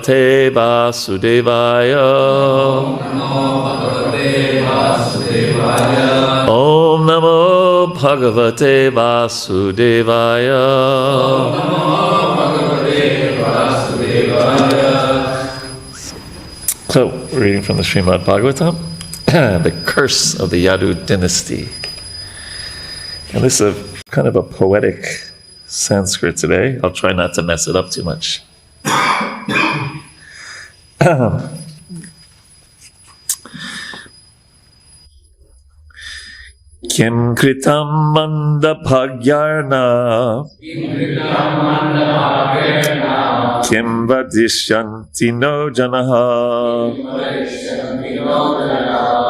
Bhagavate Vasudevaya. Om Namo Bhagavate Vasudevaya. So, we're reading from the Srimad Bhagavatam, the curse of the Yadu dynasty. And this is kind of a poetic Sanskrit today. I'll try not to mess it up too much. Kim kritam manda bhagyarna Kim vadishyanti no janaha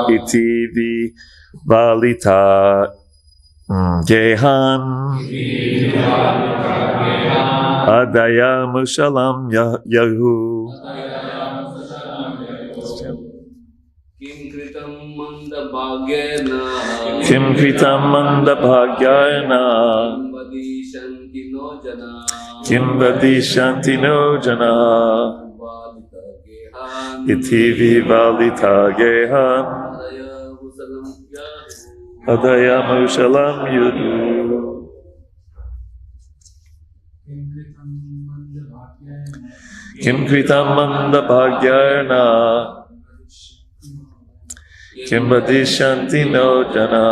Iti vi valita gehan Adaya mushalam yahu. Kim kritam manda bhagyana Kim vadishanti no jana Iti vivalita gehan Adaya mushalam yudu. Kim kritam manda bhagyana Kim vadishanti no jana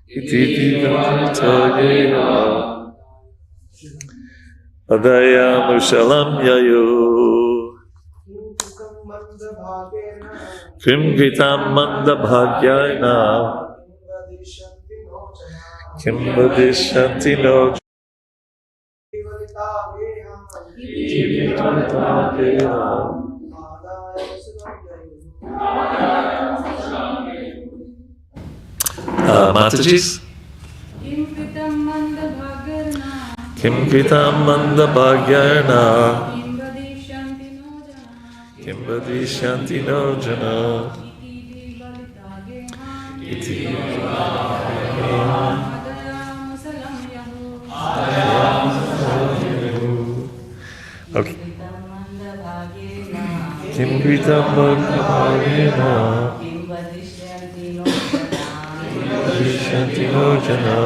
Iti vivalita gehan Adaya mushalam yayu. Kim kritam manda bhagyana Kim vadishanti no Matajis? Kim kritam manda bhagyana Kim vadishanti no jana Iti okay. Kim kritam manda bhagyana Shanti no jana.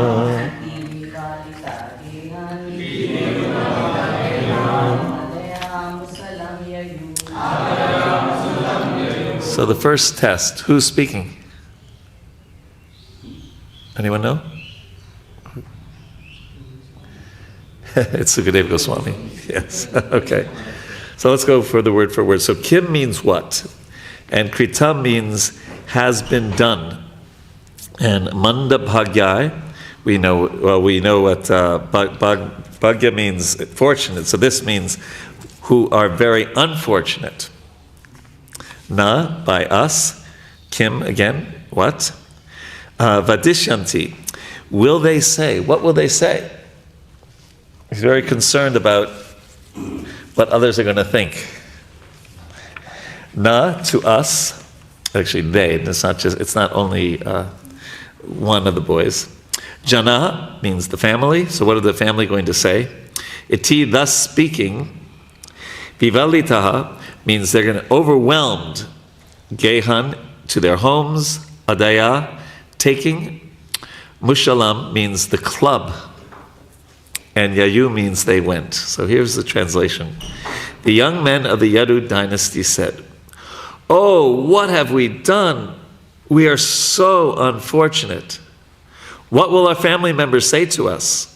So the first test, who's speaking? Anyone know? It's Sukadeva Goswami. Yes. Okay. So let's go for the word. So Kim means what? And Kritam means has been done. And Manda Bhagyai, we know what Bhagya means fortunate. So this means who are very unfortunate. Na, by us. Kim, again, what? Vadishyanti, will they say? What will they say? He's very concerned about what others are going to think. Na, to us. Actually, they. It's not only one of the boys. Jana means the family. So what are the family going to say? Iti, thus speaking. Vivalitaha means they're going to overwhelmed. Gehan, to their homes. Adaya, taking. Mushalam means the club. And Yayu means they went. So here's the translation. The young men of the Yadu dynasty said, "Oh, what have we done? We are so unfortunate. What will our family members say to us?"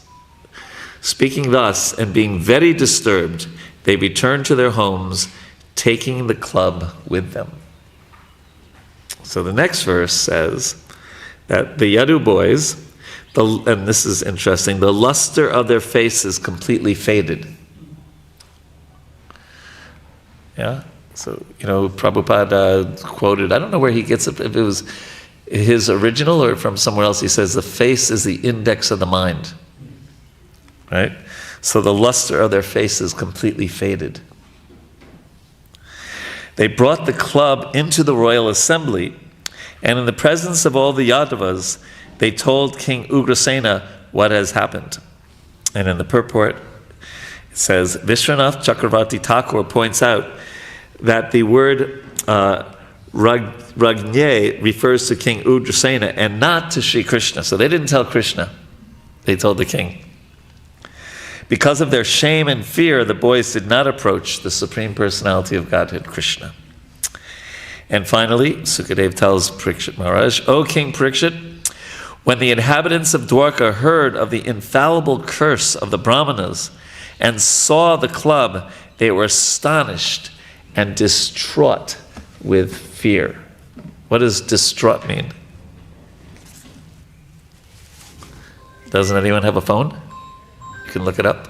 Speaking thus and being very disturbed, they returned to their homes, taking the club with them. So the next verse says that the Yadu boys, and this is interesting, the luster of their faces completely faded. Yeah? So, Prabhupada quoted, I don't know where he gets it, if it was his original or from somewhere else, he says, the face is the index of the mind. Right? So the luster of their faces completely faded. They brought the club into the royal assembly, and in the presence of all the Yadavas, they told King Ugrasena what has happened. And in the purport, it says, Vishwanath Chakravarti Thakur points out that the word Ragne refers to King Udrasena and not to Sri Krishna. So they didn't tell Krishna, they told the king. Because of their shame and fear, the boys did not approach the Supreme Personality of Godhead, Krishna. And finally, Sukadev tells Parikshit Maharaj, O King Parikshit, when the inhabitants of Dwarka heard of the infallible curse of the Brahmanas and saw the club, they were astonished and distraught with fear. What does distraught mean? Doesn't anyone have a phone? You can look it up.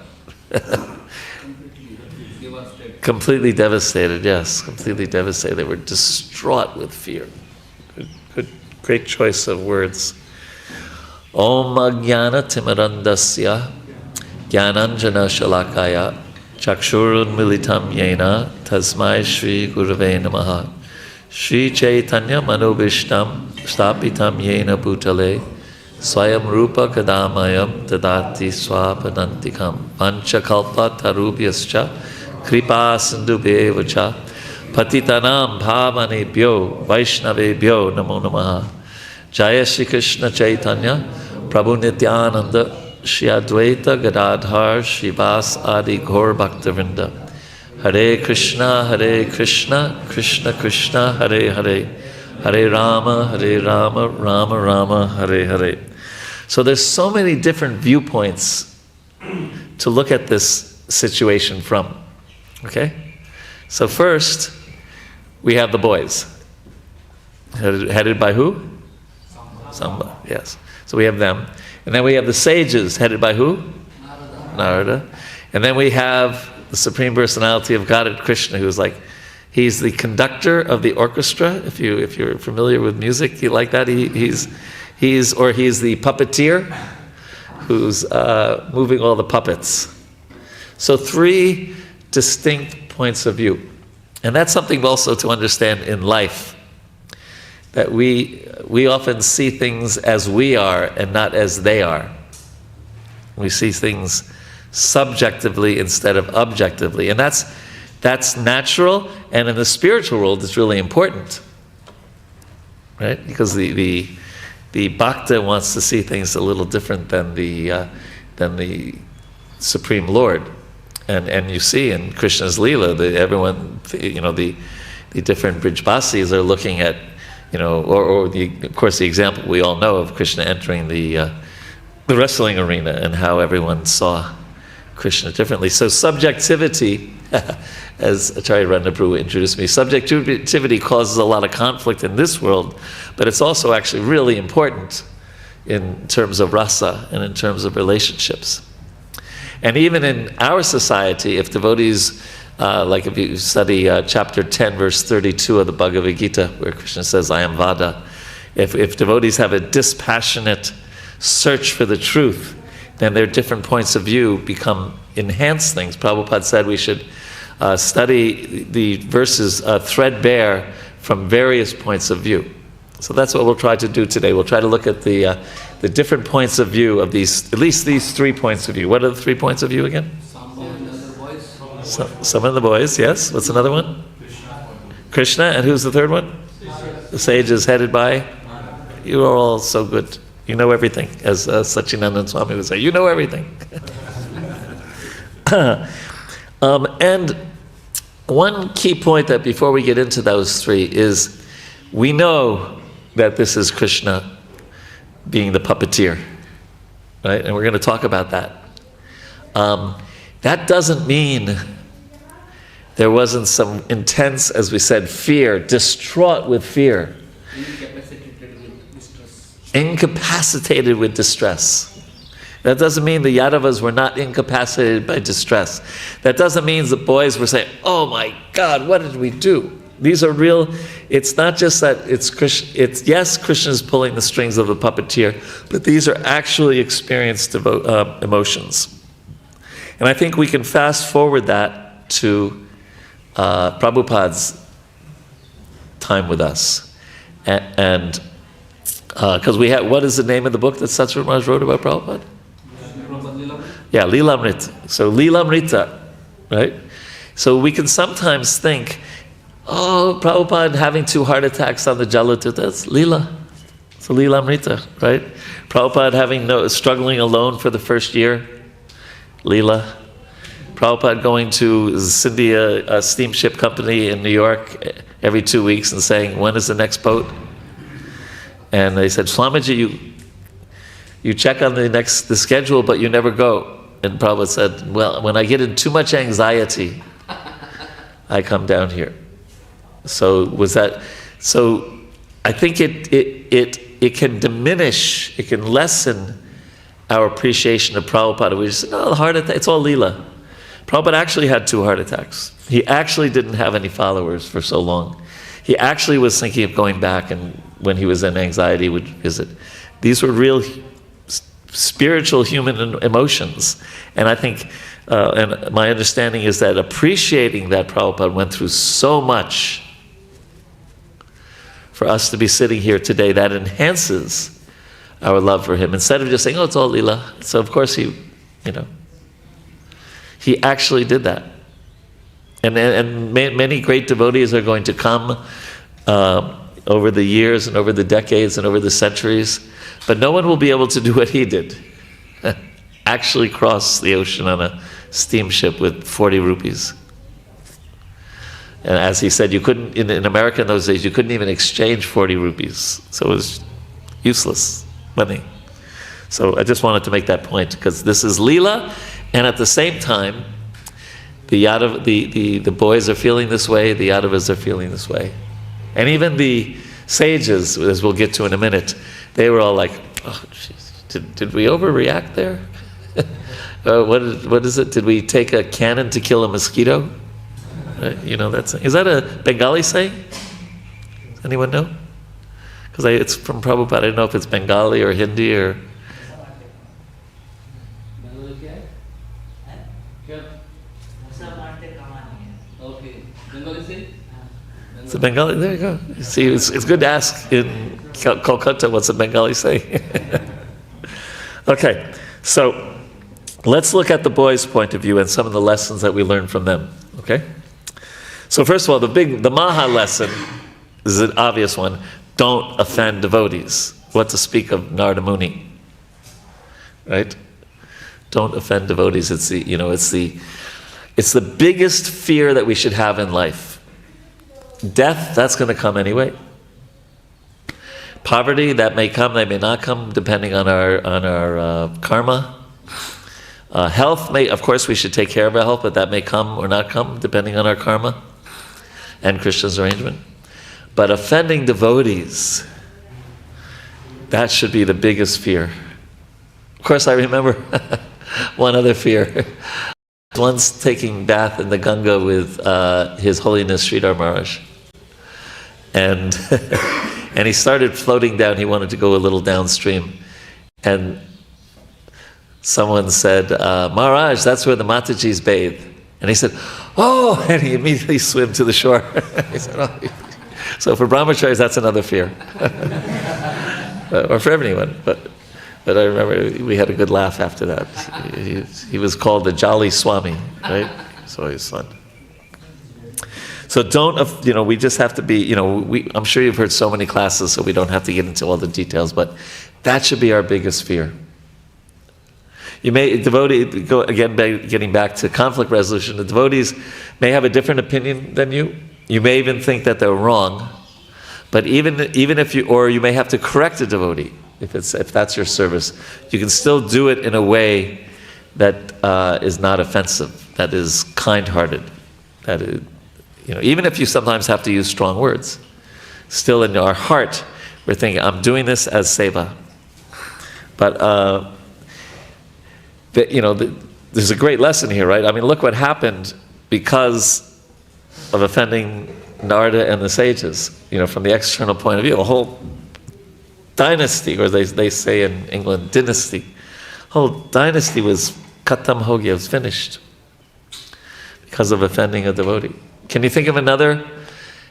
Completely devastated, yes. Completely devastated. They were distraught with fear. Good, great choice of words. Om Ajnana Timirandasya Jnananjana Shalakaya Chakshurun Militam Yena Tasmai Shri Gurave Namaha Shri Chaitanya Manobishtam Stapitam Yena Bhutale Swayam Rupa Kadamayam Dadati Swapadantikam Panchakalpa Tarubhyascha Kripa Sindhubhevacha Patitanam Bhavanebhyo Vaishnavebhyo Namo Namaha Jaya Shri Krishna Chaitanya Prabhu Nityananda Shri Advaita Gadadhar Shrivas Adi Gaur Bhaktavinda Hare Krishna Krishna Krishna Hare Hare Hare Rama Rama Rama Hare Hare. So there's so many different viewpoints to look at this situation from. Okay? So first, we have the boys. Headed by who? Samba, yes. So we have them. And then we have the sages, headed by who? Narada. And then we have the Supreme Personality of Godhead, Krishna, who's like, he's the conductor of the orchestra. If you're familiar with music, you like that? He's the puppeteer who's moving all the puppets. So three distinct points of view. And that's something also to understand in life, that we often see things as we are and not as they are. We see things subjectively instead of objectively. And that's natural, and in the spiritual world it's really important. Right? Because the bhakta wants to see things a little different than the Supreme Lord. And you see in Krishna's Leela that everyone, the different Brijbasis are looking at, of course the example we all know of Krishna entering the wrestling arena and how everyone saw Krishna differently. So subjectivity, as Acharya Rana Prabhu introduced me, subjectivity causes a lot of conflict in this world, but it's also actually really important in terms of rasa and in terms of relationships. And even in our society, if devotees, like if you study chapter 10, verse 32 of the Bhagavad Gita, where Krishna says, I am Vada, if devotees have a dispassionate search for the truth, then their different points of view enhance things. Prabhupada said we should study the verses threadbare from various points of view. So that's what we'll try to do today. We'll try to look at the different points of view of at least these 3 points of view. What are the 3 points of view again? Some of the boys, yes. What's another one? Krishna. And who's the third one? The sages headed by? You are all so good. You know everything, as Satchidananda Swami would say. You know everything. And one key point that before we get into those 3 is we know that this is Krishna being the puppeteer, right? And we're going to talk about that. That doesn't mean there wasn't some intense, as we said, fear, distraught with fear. Incapacitated with distress. That doesn't mean the Yadavas were not incapacitated by distress. That doesn't mean the boys were saying, oh my God, what did we do? These are real. It's not just that it's Krishna. Yes, Krishna is pulling the strings of the puppeteer, but these are actually experienced emotions. And I think we can fast forward that to Prabhupada's time with us, and because we have, what is the name of the book that Satsvarup Maharaj wrote about Prabhupada? Yeah, Lilamrita. So Lilamrita, right? So we can sometimes think, oh, Prabhupada having 2 heart attacks on the Jalatuta, that's Lila. It's a Lilamrita, right? Prabhupada having struggling alone for the first year, Lila. Prabhupada going to Scindia, a steamship company in New York every 2 weeks and saying, when is the next boat? And they said, Swamiji, you check on the schedule, but you never go. And Prabhupada said, well, when I get in too much anxiety, I come down here. So I think it can diminish, it can lessen our appreciation of Prabhupada. We just say, no, the heart attack, it's all Leela. Prabhupada actually had 2 heart attacks. He actually didn't have any followers for so long. He actually was thinking of going back, and when he was in anxiety would visit. These were real spiritual human emotions. And I think, and my understanding is that appreciating that Prabhupada went through so much, for us to be sitting here today, that enhances our love for him. Instead of just saying, oh, it's all Leela. So of course he actually did that. And many great devotees are going to come over the years and over the decades and over the centuries, but no one will be able to do what he did. Actually cross the ocean on a steamship with 40 rupees. And as he said, you couldn't, in America in those days, you couldn't even exchange 40 rupees. So it was useless money. So I just wanted to make that point, because this is Leela, and at the same time, the boys are feeling this way, the Yadavas are feeling this way. And even the sages, as we'll get to in a minute, they were all like, oh, geez, did we overreact there? What is it? Did we take a cannon to kill a mosquito? Is that a Bengali saying? Does anyone know? Because it's from Prabhupada. I don't know if it's Bengali or Hindi or... It's a Bengali. There you go. See, it's good to ask in Kolkata what's a Bengali saying. Okay, so let's look at the boys' point of view and some of the lessons that we learned from them. Okay. So first of all, the Maha lesson is an obvious one. Don't offend devotees. What to speak of Narada Muni, right? Don't offend devotees. It's the biggest fear that we should have in life. Death, that's going to come anyway. Poverty, that may come, that may not come, depending on our karma. Health, of course, we should take care of our health, but that may come or not come, depending on our karma and Krishna's arrangement. But offending devotees, that should be the biggest fear. Of course, I remember one other fear. Once taking bath in the Ganga with His Holiness Sridhar Maharaj. And he started floating down. He wanted to go a little downstream. And someone said, Maharaj, that's where the Matajis bathe. And he said, oh, and he immediately swam to the shore. He said, oh. So for brahmacharis, that's another fear. Or for everyone. But I remember we had a good laugh after that. He was called the Jolly Swami, right? So his son. So we just have to be, I'm sure you've heard so many classes, so we don't have to get into all the details, but that should be our biggest fear. You may, getting back to conflict resolution, the devotees may have a different opinion than you. You may even think that they're wrong, but even if you may have to correct a devotee, if that's your service, you can still do it in a way that is not offensive, that is kind-hearted, that is, even if you sometimes have to use strong words, still in our heart, we're thinking, I'm doing this as seva. But, there's a great lesson here, right? I mean, look what happened because of offending Narada and the sages, from the external point of view. A whole dynasty, or they say in England, dynasty. Whole dynasty was Khatam ho gaya, was finished because of offending a devotee. Can you think of another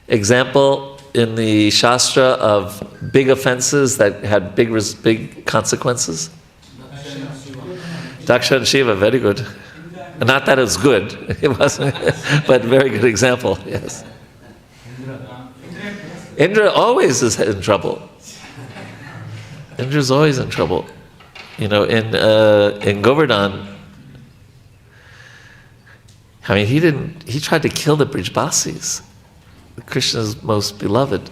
example in the Shastra of big offenses that had big consequences? Daksha and Shiva, very good. Not that it's good, it wasn't, but very good example, yes. Indra always is in trouble. Indra's always in trouble. You know, in Govardhan, I mean, he tried to kill the Brijbasis, Krishna's most beloved.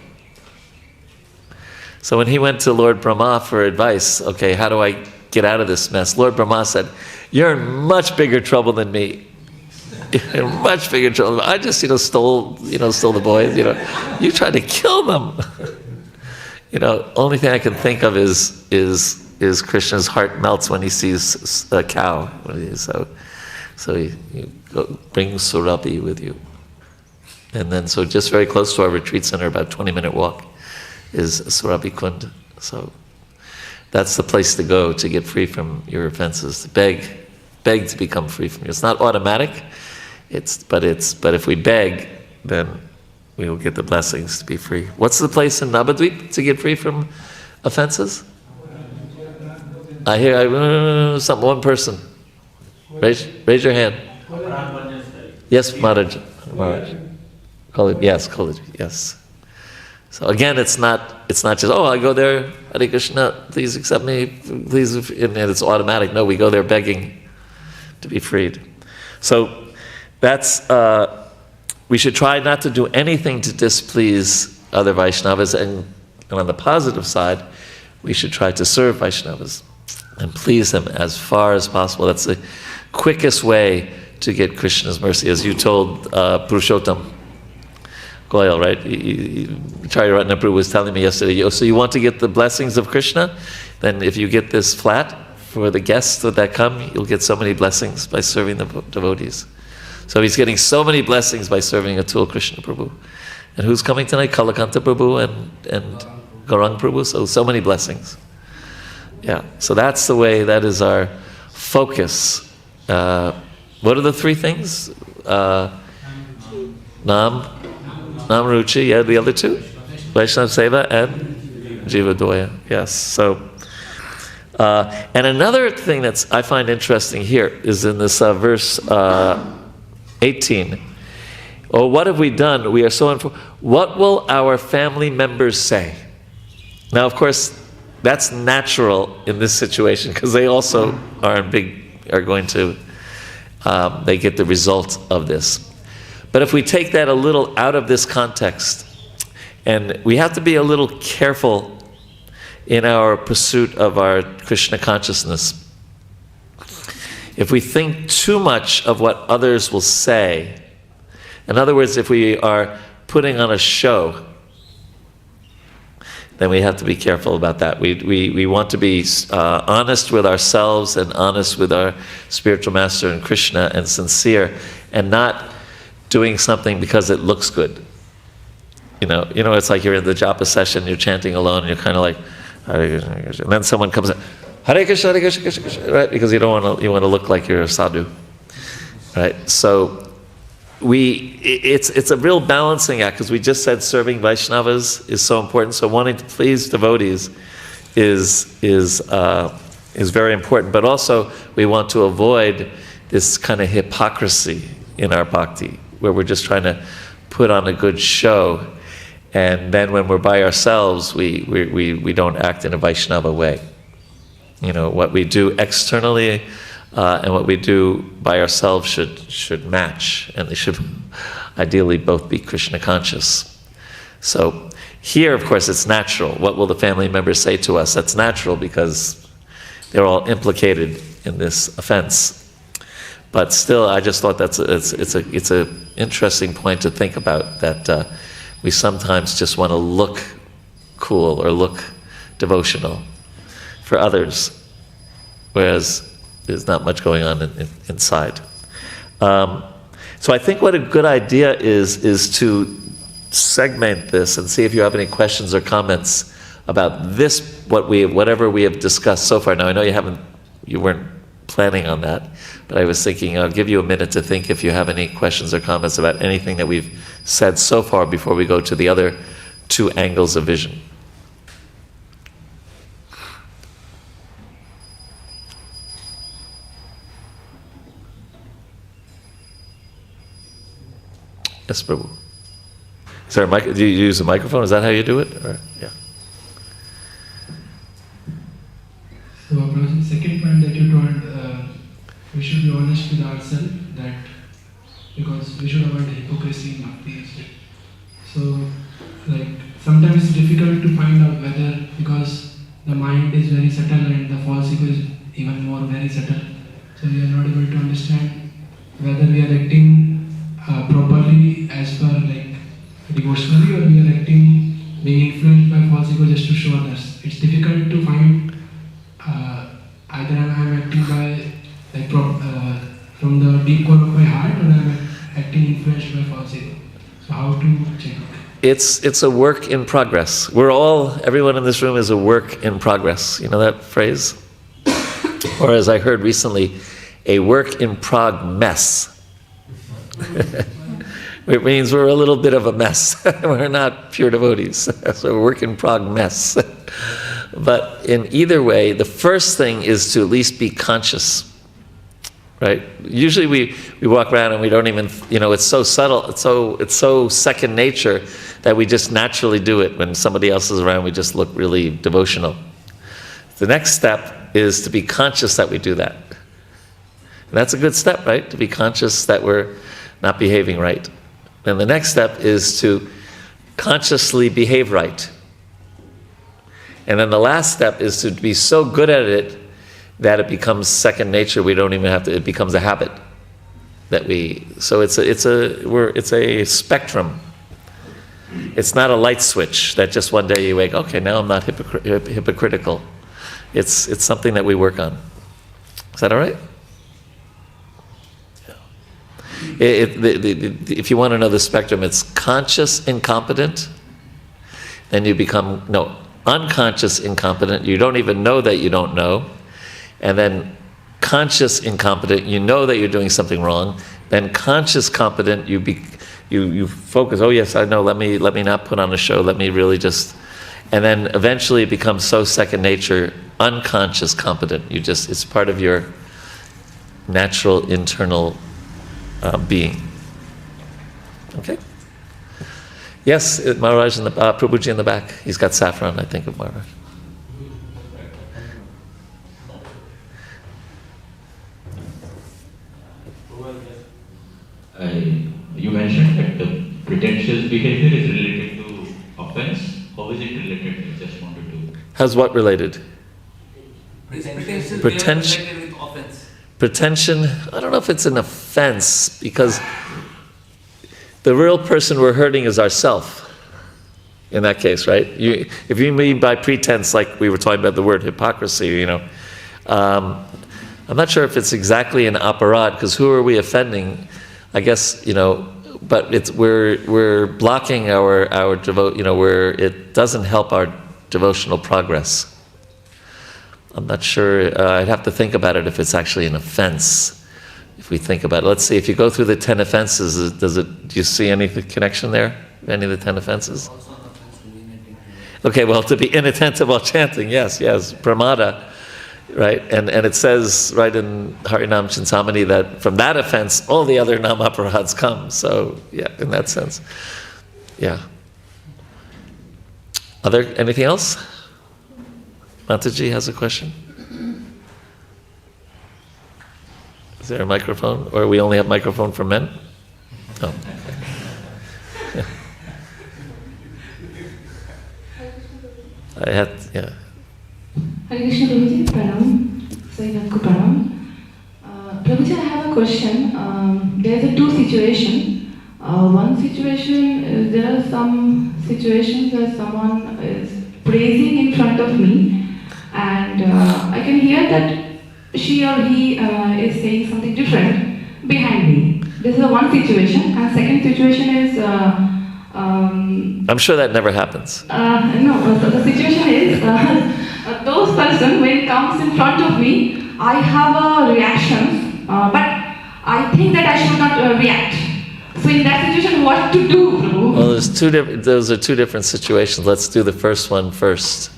So when he went to Lord Brahma for advice, okay, how do I get out of this mess? Lord Brahma said, you're in much bigger trouble than me. You're in much bigger trouble. I just, stole the boys, You tried to kill them. Only thing I can think of is Krishna's heart melts when he sees a cow. So you bring Surabhi with you. And then, so just very close to our retreat center, about 20-minute walk, is Surabhi Kund. So that's the place to go to get free from your offenses, to beg to become free from you. It's not automatic, but if we beg, then we will get the blessings to be free. What's the place in Navadvip to get free from offenses? I hear one person. Raise your hand. Yes, Maharaj. Yes, yes. So again, it's not just, I go there, Hare Krishna, please accept me, please, and it's automatic. No, we go there begging to be freed. So that's, we should try not to do anything to displease other Vaishnavas, and on the positive side, we should try to serve Vaishnavas and please them as far as possible. That's the quickest way to get Krishna's mercy, as you told Purushottam Goyal, right? Acharya Ratna Prabhu was telling me yesterday, so you want to get the blessings of Krishna? Then if you get this flat for the guests that come, you'll get so many blessings by serving the devotees. So he's getting so many blessings by serving Atul Krishna Prabhu. And who's coming tonight? Kalakanta Prabhu and Gaurang Prabhu, so many blessings. Yeah, so that's the way, that is our focus. What are the three things? Nam Ruchi, yeah, the other two? Vaishnava Seva and Jiva Doya, yes. So, and another thing that I find interesting here is in this verse 18. Oh, what have we done? We are so what will our family members say? Now, of course, that's natural in this situation because they also are going to, they get the result of this. But if we take that a little out of this context, and we have to be a little careful in our pursuit of our Krishna consciousness. If we think too much of what others will say, in other words, if we are putting on a show, then we have to be careful about that. We want to be honest with ourselves and honest with our spiritual master and Krishna and sincere, and not doing something because it looks good. It's like you're in the japa session, you're chanting alone, and you're kind of like, Hare Krishna, Hare Krishna. And then someone comes in, Hare Krishna, Hare Krishna, Krishna Krishna, right? Because you want to look like you're a sadhu, right? So it's a real balancing act, because we just said serving Vaishnavas is so important. So wanting to please devotees is very important. But also we want to avoid this kind of hypocrisy in our bhakti, where we're just trying to put on a good show, and then when we're by ourselves, we don't act in a Vaishnava way. What we do externally and what we do by ourselves should match, and they should ideally both be Krishna conscious. So here, of course, it's natural. What will the family members say to us? That's natural because they're all implicated in this offense. But still, I just thought it's a interesting point to think about, that we sometimes just want to look cool or look devotional for others, whereas there's not much going on inside. So I think what a good idea is to segment this and see if you have any questions or comments about this, whatever we have discussed so far. Now I know you weren't planning on that, but I was thinking I'll give you a minute to think if you have any questions or comments about anything that we've said so far before we go to the other two angles of vision. Yes, Prabhu. Is there a mic? Do you use a microphone? Is that how you do it? Or, yeah. So, the second point that you told, we should be honest with ourselves, that because we should avoid hypocrisy in bhakti. So, like, sometimes it's difficult to find out whether, because the mind is very subtle and the false ego is even more very subtle. So we are not able to understand whether we are acting properly as per like devotionally, or we are acting being influenced by false ego just to show others. It's difficult to find either I am acting by like from the deep core of my heart, or I am acting influenced by false ego. So how to check? It's a work in progress. Everyone in this room is a work in progress. You know that phrase? Or as I heard recently, a work in prog mess. It means we're a little bit of a mess. We're not pure devotees. So a work in prog mess. But in either way, the first thing is to at least be conscious. Right? Usually we walk around and we don't even, it's so subtle, it's so second nature that we just naturally do it. When somebody else is around, we just look really devotional. The next step is to be conscious that we do that. And that's a good step, right? To be conscious that we're not behaving right. And the next step is to consciously behave right. And then the last step is to be so good at it that it becomes second nature. We don't even have to. It becomes a habit So it's a spectrum. It's not a light switch that just one day you wake. Okay, now I'm not hypocritical. It's something that we work on. Is that all right? If you want to know the spectrum, it's conscious incompetent. Then you become unconscious incompetent. You don't even know that you don't know. And then conscious incompetent, you know that you're doing something wrong. Then conscious competent, you focus, oh yes, I know, let me not put on a show, let me really just, and then eventually it becomes so second nature, unconscious competent. It's part of your natural internal being. Okay? Yes, Maharaj, Prabhuji in the back. He's got saffron, I think, of Maharaj. You mentioned that the pretentious behavior is related to offense. How is it related? I just wanted to... How's what related? Pretension related with offense. Pretension, I don't know if it's an offense, because the real person we're hurting is ourself. In that case, right? If you mean by pretense, like we were talking about the word hypocrisy, I'm not sure if it's exactly an aparad, because who are we offending? I guess, but we're blocking our it doesn't help our devotional progress. I'm not sure, I'd have to think about it if it's actually an offense. If we think about it, let's see, if you go through the 10 offenses, do you see any connection there? Any of the 10 offenses? Okay, well, to be inattentive while chanting, yes, pramada. Right, and it says right in Harinam Chintamani that from that offense all the other namaparhads come. So yeah, in that sense, yeah. Anything else? Mataji has a question. Is there a microphone, or we only have microphone for men? Oh. Yeah. Hare Krishna Prabhuji, Pranam. Sayyidamku Pranam. Prabhuji, I have a question. There are two situations. One situation, there are some situations where someone is praising in front of me, and I can hear that she or he is saying something different behind me. This is the one situation. And second situation is... I'm sure that never happens. No, so the situation is, those person, when it comes in front of me, I have a reaction, but I think that I should not react. So in that situation, what to do, Prabhu? Well, those are two different situations. Let's do the first one first.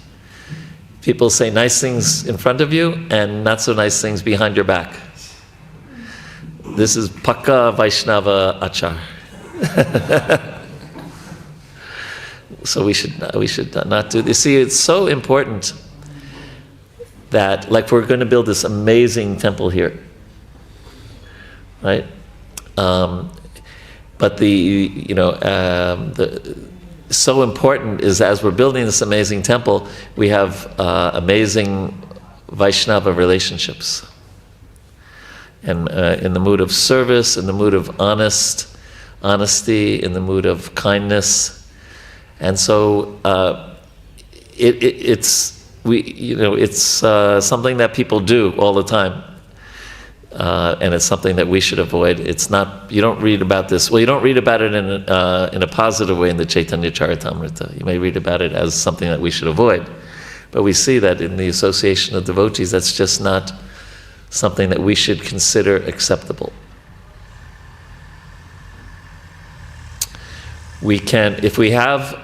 People say nice things in front of you and not so nice things behind your back. This is Pakka Vaishnava Achar. So we should not do this. See, it's so important that, like, we're going to build this amazing temple here, right? But so important is, as we're building this amazing temple, we have amazing Vaishnava relationships, and in the mood of service, in the mood of honesty, in the mood of kindness. And so it's something that people do all the time, and it's something that we should avoid. It's not. You don't read about this. Well, you don't read about it in a positive way in the Chaitanya Charitamrita. You may read about it as something that we should avoid, but we see that in the association of devotees, that's just not something that we should consider acceptable. We can, if we have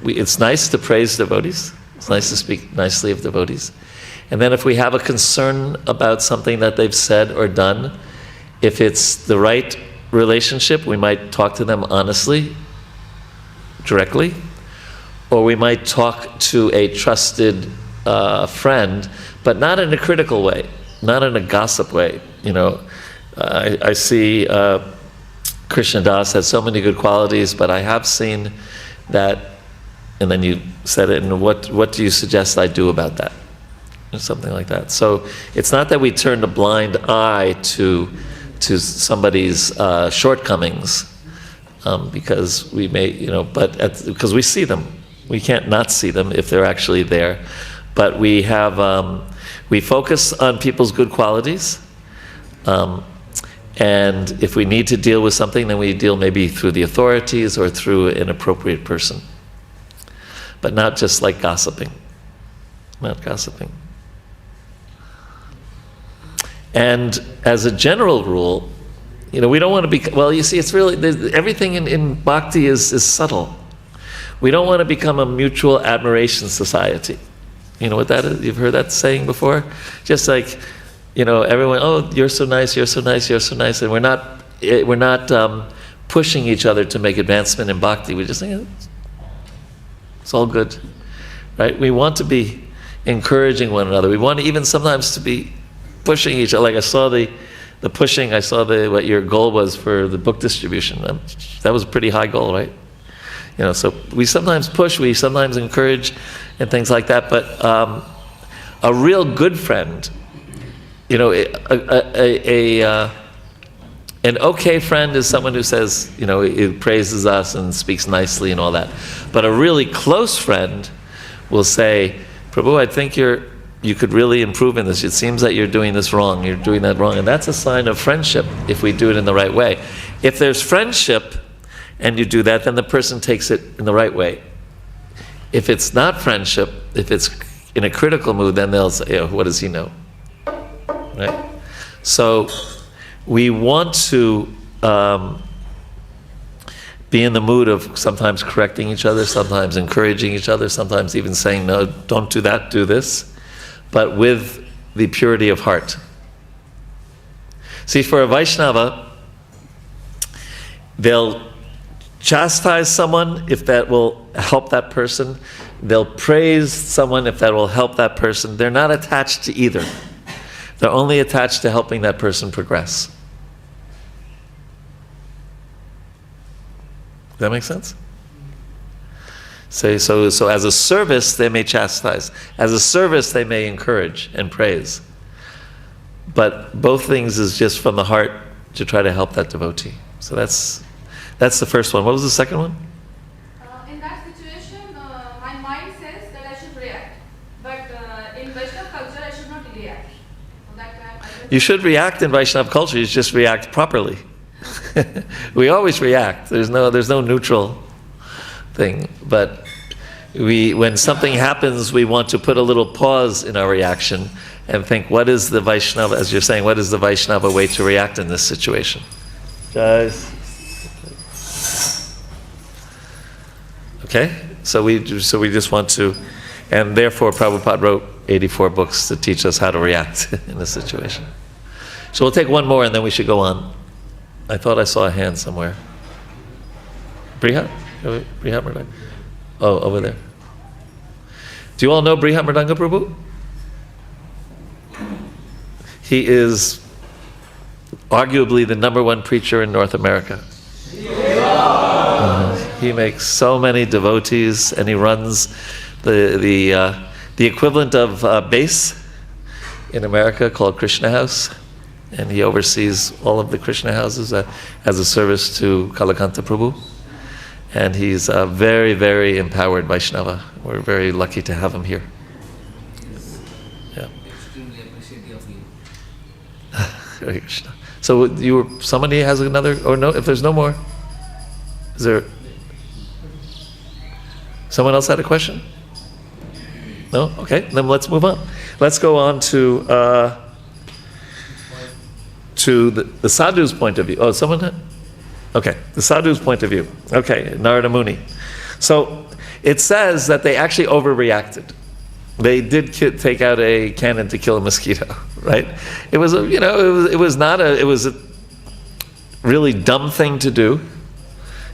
it's nice to praise devotees. It's nice to speak nicely of devotees. And then if we have a concern about something that they've said or done, if it's the right relationship, we might talk to them honestly, directly, or we might talk to a trusted friend, but not in a critical way, not in a gossip way. I see Krishna Das has so many good qualities, but I have seen that, and then you said it, and what do you suggest I do about that? Or something like that. So it's not that we turn a blind eye to somebody's shortcomings, because we may, because we see them. We can't not see them if they're actually there. But we have, we focus on people's good qualities. And if we need to deal with something, then we deal maybe through the authorities or through an appropriate person. But not just like gossiping. Not gossiping. And as a general rule, we don't want to be, well, you see, it's really, everything in bhakti is subtle. We don't want to become a mutual admiration society. You know what that is? You've heard that saying before? Just like, everyone, oh, you're so nice, you're so nice, you're so nice, and we're not pushing each other to make advancement in bhakti. We're just saying, it's all good, right? We want to be encouraging one another. We want to even sometimes to be pushing each other. Like I saw the pushing, I saw what your goal was for the book distribution. That was a pretty high goal, right? So we sometimes push, we sometimes encourage, and things like that. But a real good friend, an okay friend is someone who says, it praises us and speaks nicely and all that. But a really close friend will say, Prabhu, I think you could really improve in this. It seems that you're doing this wrong. You're doing that wrong. And that's a sign of friendship if we do it in the right way. If there's friendship and you do that, then the person takes it in the right way. If it's not friendship, if it's in a critical mood, then they'll say, what does he know? Right? So we want to be in the mood of sometimes correcting each other, sometimes encouraging each other, sometimes even saying, no, don't do that, do this, but with the purity of heart. See, for a Vaishnava, they'll chastise someone if that will help that person. They'll praise someone if that will help that person. They're not attached to either. They're only attached to helping that person progress. Does that make sense? So as a service, they may chastise. As a service, they may encourage and praise. But both things is just from the heart to try to help that devotee. So that's the first one. What was the second one? In that situation, my mind says that I should react. But in Vaishnava culture, I should not react. So that you should react in Vaishnava culture. You just react properly. We always react. There's no neutral thing. But when something happens, we want to put a little pause in our reaction and think, what is the Vaishnava, as you're saying, what is the Vaishnava way to react in this situation? Guys. Okay? So we just want to, and therefore Prabhupada wrote 84 books to teach us how to react in this situation. So we'll take one more and then we should go on. I thought I saw a hand somewhere. Brihat? Brihat Mridanga? Oh, over there. Do you all know Brihat Mridanga Prabhu? He is arguably the #1 preacher in North America. He makes so many devotees, and he runs the equivalent of base in America called Krishna House, and he oversees all of the Krishna houses as a service to Kalakanta Prabhu. And he's very, very empowered Vaishnava. We're very lucky to have him here. Yeah. Extremely appreciative of you. Hare Krishna. So somebody has another, or no? If there's no more, is there? Someone else had a question? No? Okay, then let's move on. Let's go on to the sadhu's point of view. Oh, someone had? Okay, the sadhu's point of view. Okay, Narada Muni. So it says that they actually overreacted. They did take out a cannon to kill a mosquito, right? It was a really dumb thing to do.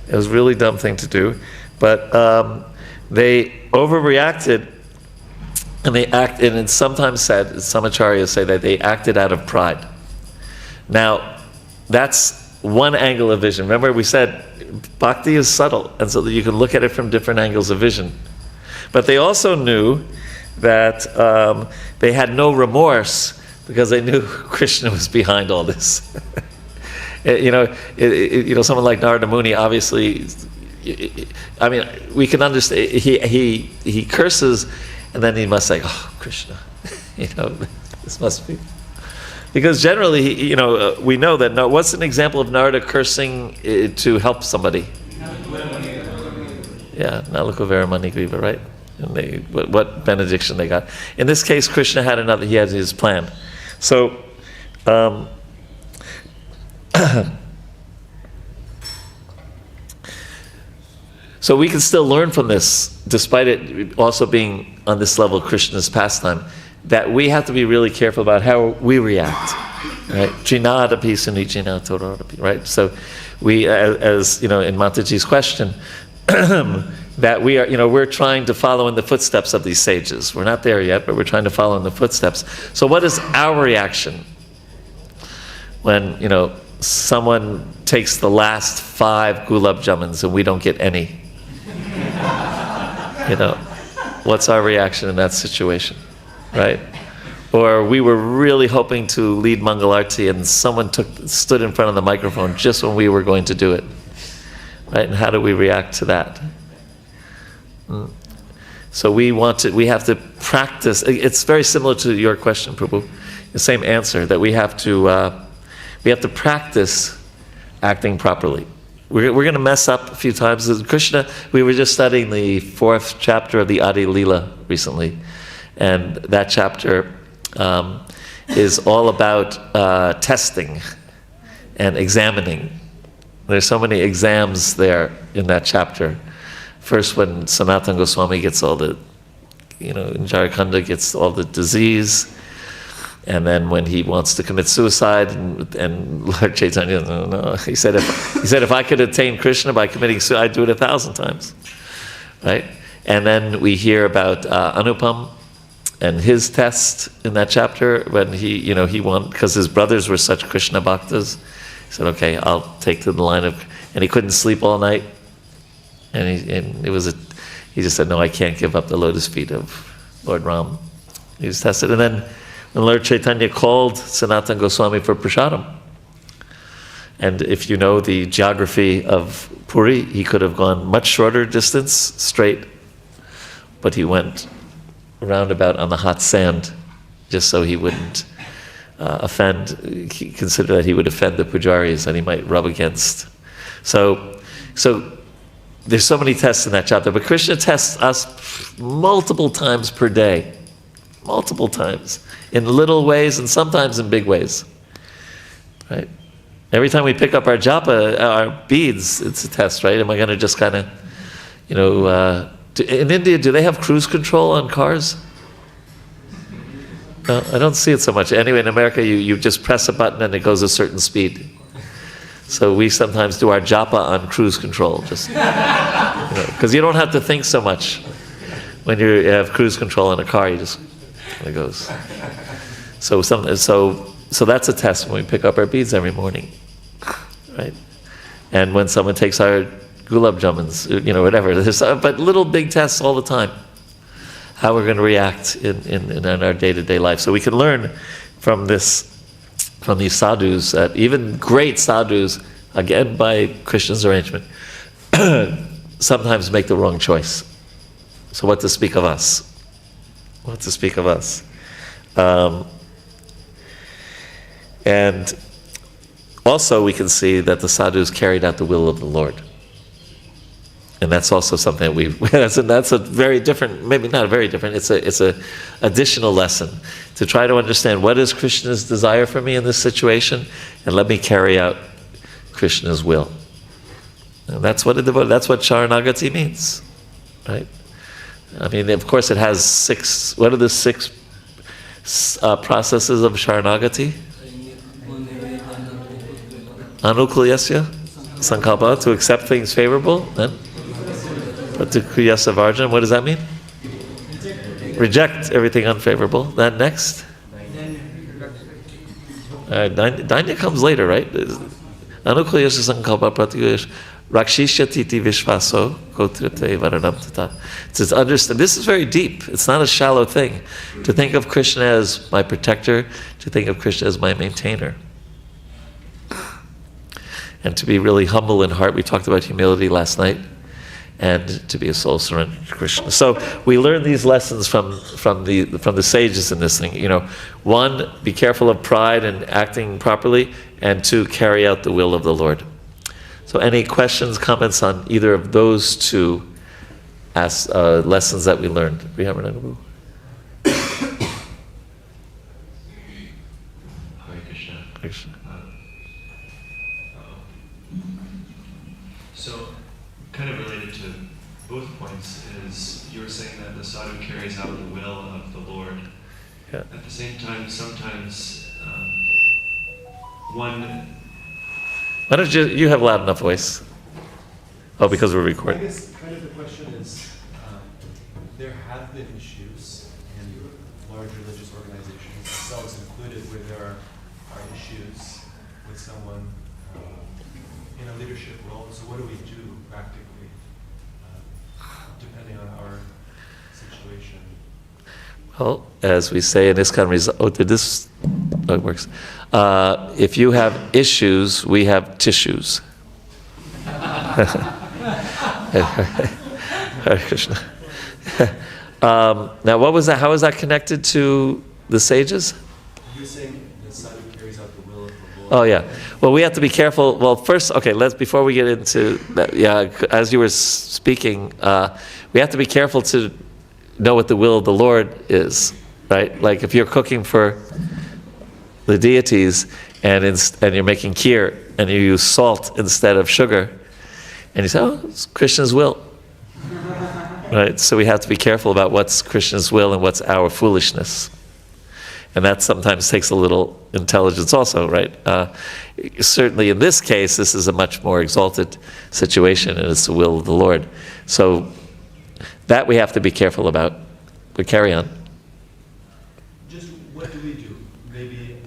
It was a really dumb thing to do, but they overreacted, and and it's sometimes said, some acharyas say that they acted out of pride. Now, that's one angle of vision. Remember, we said bhakti is subtle, and so that you can look at it from different angles of vision. But they also knew that they had no remorse because they knew Krishna was behind all this. Someone like Narada Muni, obviously, I mean, we can understand. He curses, and then he must say, "Oh, Krishna," this must be. Because generally, we know that. What's an example of Narada cursing to help somebody? Yeah, Nalakuvera Manigriva, right? And what benediction they got. In this case, Krishna he had his plan. So, so we can still learn from this, despite it also being on this level Krishna's pastime, that we have to be really careful about how we react, right? Jnanadapi sunijnatorapi, right? So we, as in Mataji's question, that we are, we're trying to follow in the footsteps of these sages. We're not there yet, but we're trying to follow in the footsteps. So what is our reaction when, someone takes the last 5 gulab jamans and we don't get any? What's our reaction in that situation, right? Or we were really hoping to lead Mangalarti and someone stood in front of the microphone just when we were going to do it, right? And how do we react to that? So we have to practice. It's very similar to your question, Prabhu. The same answer, that we have to practice acting properly. We're going to mess up a few times. Krishna, we were just studying the 4th chapter of the Adi Leela recently, and that chapter is all about testing and examining. There's so many exams there in that chapter. First, when Sanatana Goswami gets all the, in Jharkhanda gets all the disease, and then when he wants to commit suicide, and Lord Chaitanya, no. He said, if I could attain Krishna by committing suicide, I'd do it 1,000 times, right? And then we hear about Anupam and his test in that chapter when he won because his brothers were such Krishna bhaktas. He said, "Okay, I'll take to the line of," and he couldn't sleep all night. And he just said, "No, I can't give up the lotus feet of Lord Ram." He was tested. And then when Lord Chaitanya called Sanatana Goswami for prasadam, and if you know the geography of Puri, he could have gone much shorter distance straight, but he went roundabout on the hot sand just so he wouldn't offend. He considered that he would offend the pujaris and he might rub against. So there's so many tests in that chapter, but Krishna tests us multiple times per day, multiple times, in little ways and sometimes in big ways, right? Every time we pick up our japa, our beads, it's a test, right? Am I going to just kind of, in India, do they have cruise control on cars? No, I don't see it so much. Anyway, in America, you just press a button and it goes a certain speed. So we sometimes do our japa on cruise control, just because you don't have to think so much when you have cruise control in a car. You just it goes. So that's a test when we pick up our beads every morning, right? And when someone takes our gulab jamans, whatever. But little big tests all the time. How we're going to react in our day-to-day life. So we can learn from these sadhus, that even great sadhus, again by Krishna's arrangement, sometimes make the wrong choice. So what to speak of us? What to speak of us? And also we can see that the sadhus carried out the will of the Lord. And that's also something that that's a very different, maybe not very different, it's a additional lesson to try to understand what is Krishna's desire for me in this situation, and let me carry out Krishna's will. And that's what Sharanagati means, right? I mean, of course it has 6, what are the 6 processes of Sharanagati? Anukulyasya, Sankalpa, to accept things favorable, then? Pratikryasa Varjan, what does that mean? Reject everything unfavorable. Then next? Dainya comes later, right? Anukulyasya Sankalpa Pratikryasa Rakshisha Titi Vishvaso Kotrite Varanam Tata. To understand, this is very deep. It's not a shallow thing. To think of Krishna as my protector, to think of Krishna as my maintainer. And to be really humble in heart. We talked about humility last night. And to be a soul surrendered to Krishna. So we learn these lessons from the sages in this thing. 1, be careful of pride and acting properly, and 2, carry out the will of the Lord. So any questions, comments on either of those 2 lessons that we learned? Hare Krishna. Krishna. So, kind of related to both points is you were saying that the sadhu carries out the will of the Lord. Yeah. At the same time, sometimes one. Why don't you have loud enough voice? Oh, because we're recording. I guess kind of the question is, there have been issues in large religious organizations, themselves included, where there are issues with someone in a leadership role. So what do we do practically, depending on our situation? Well, as we say in this kind of it works. If you have issues, we have tissues. Hare Krishna. Now, what was that? How is that connected to the sages? You're saying the sadhu carries out the will of the Lord. Oh yeah. Well, we have to be careful. Well, first, okay. Before we get into that, as you were speaking, we have to be careful to know what the will of the Lord is, right? Like if you're cooking for the deities and you're making kheer and you use salt instead of sugar, and you say, "Oh, it's Krishna's will," right? So we have to be careful about what's Krishna's will and what's our foolishness. And that sometimes takes a little intelligence also, right? Certainly in this case, this is a much more exalted situation, and it's the will of the Lord. So that we have to be careful about. But carry on. Just what do we do? Maybe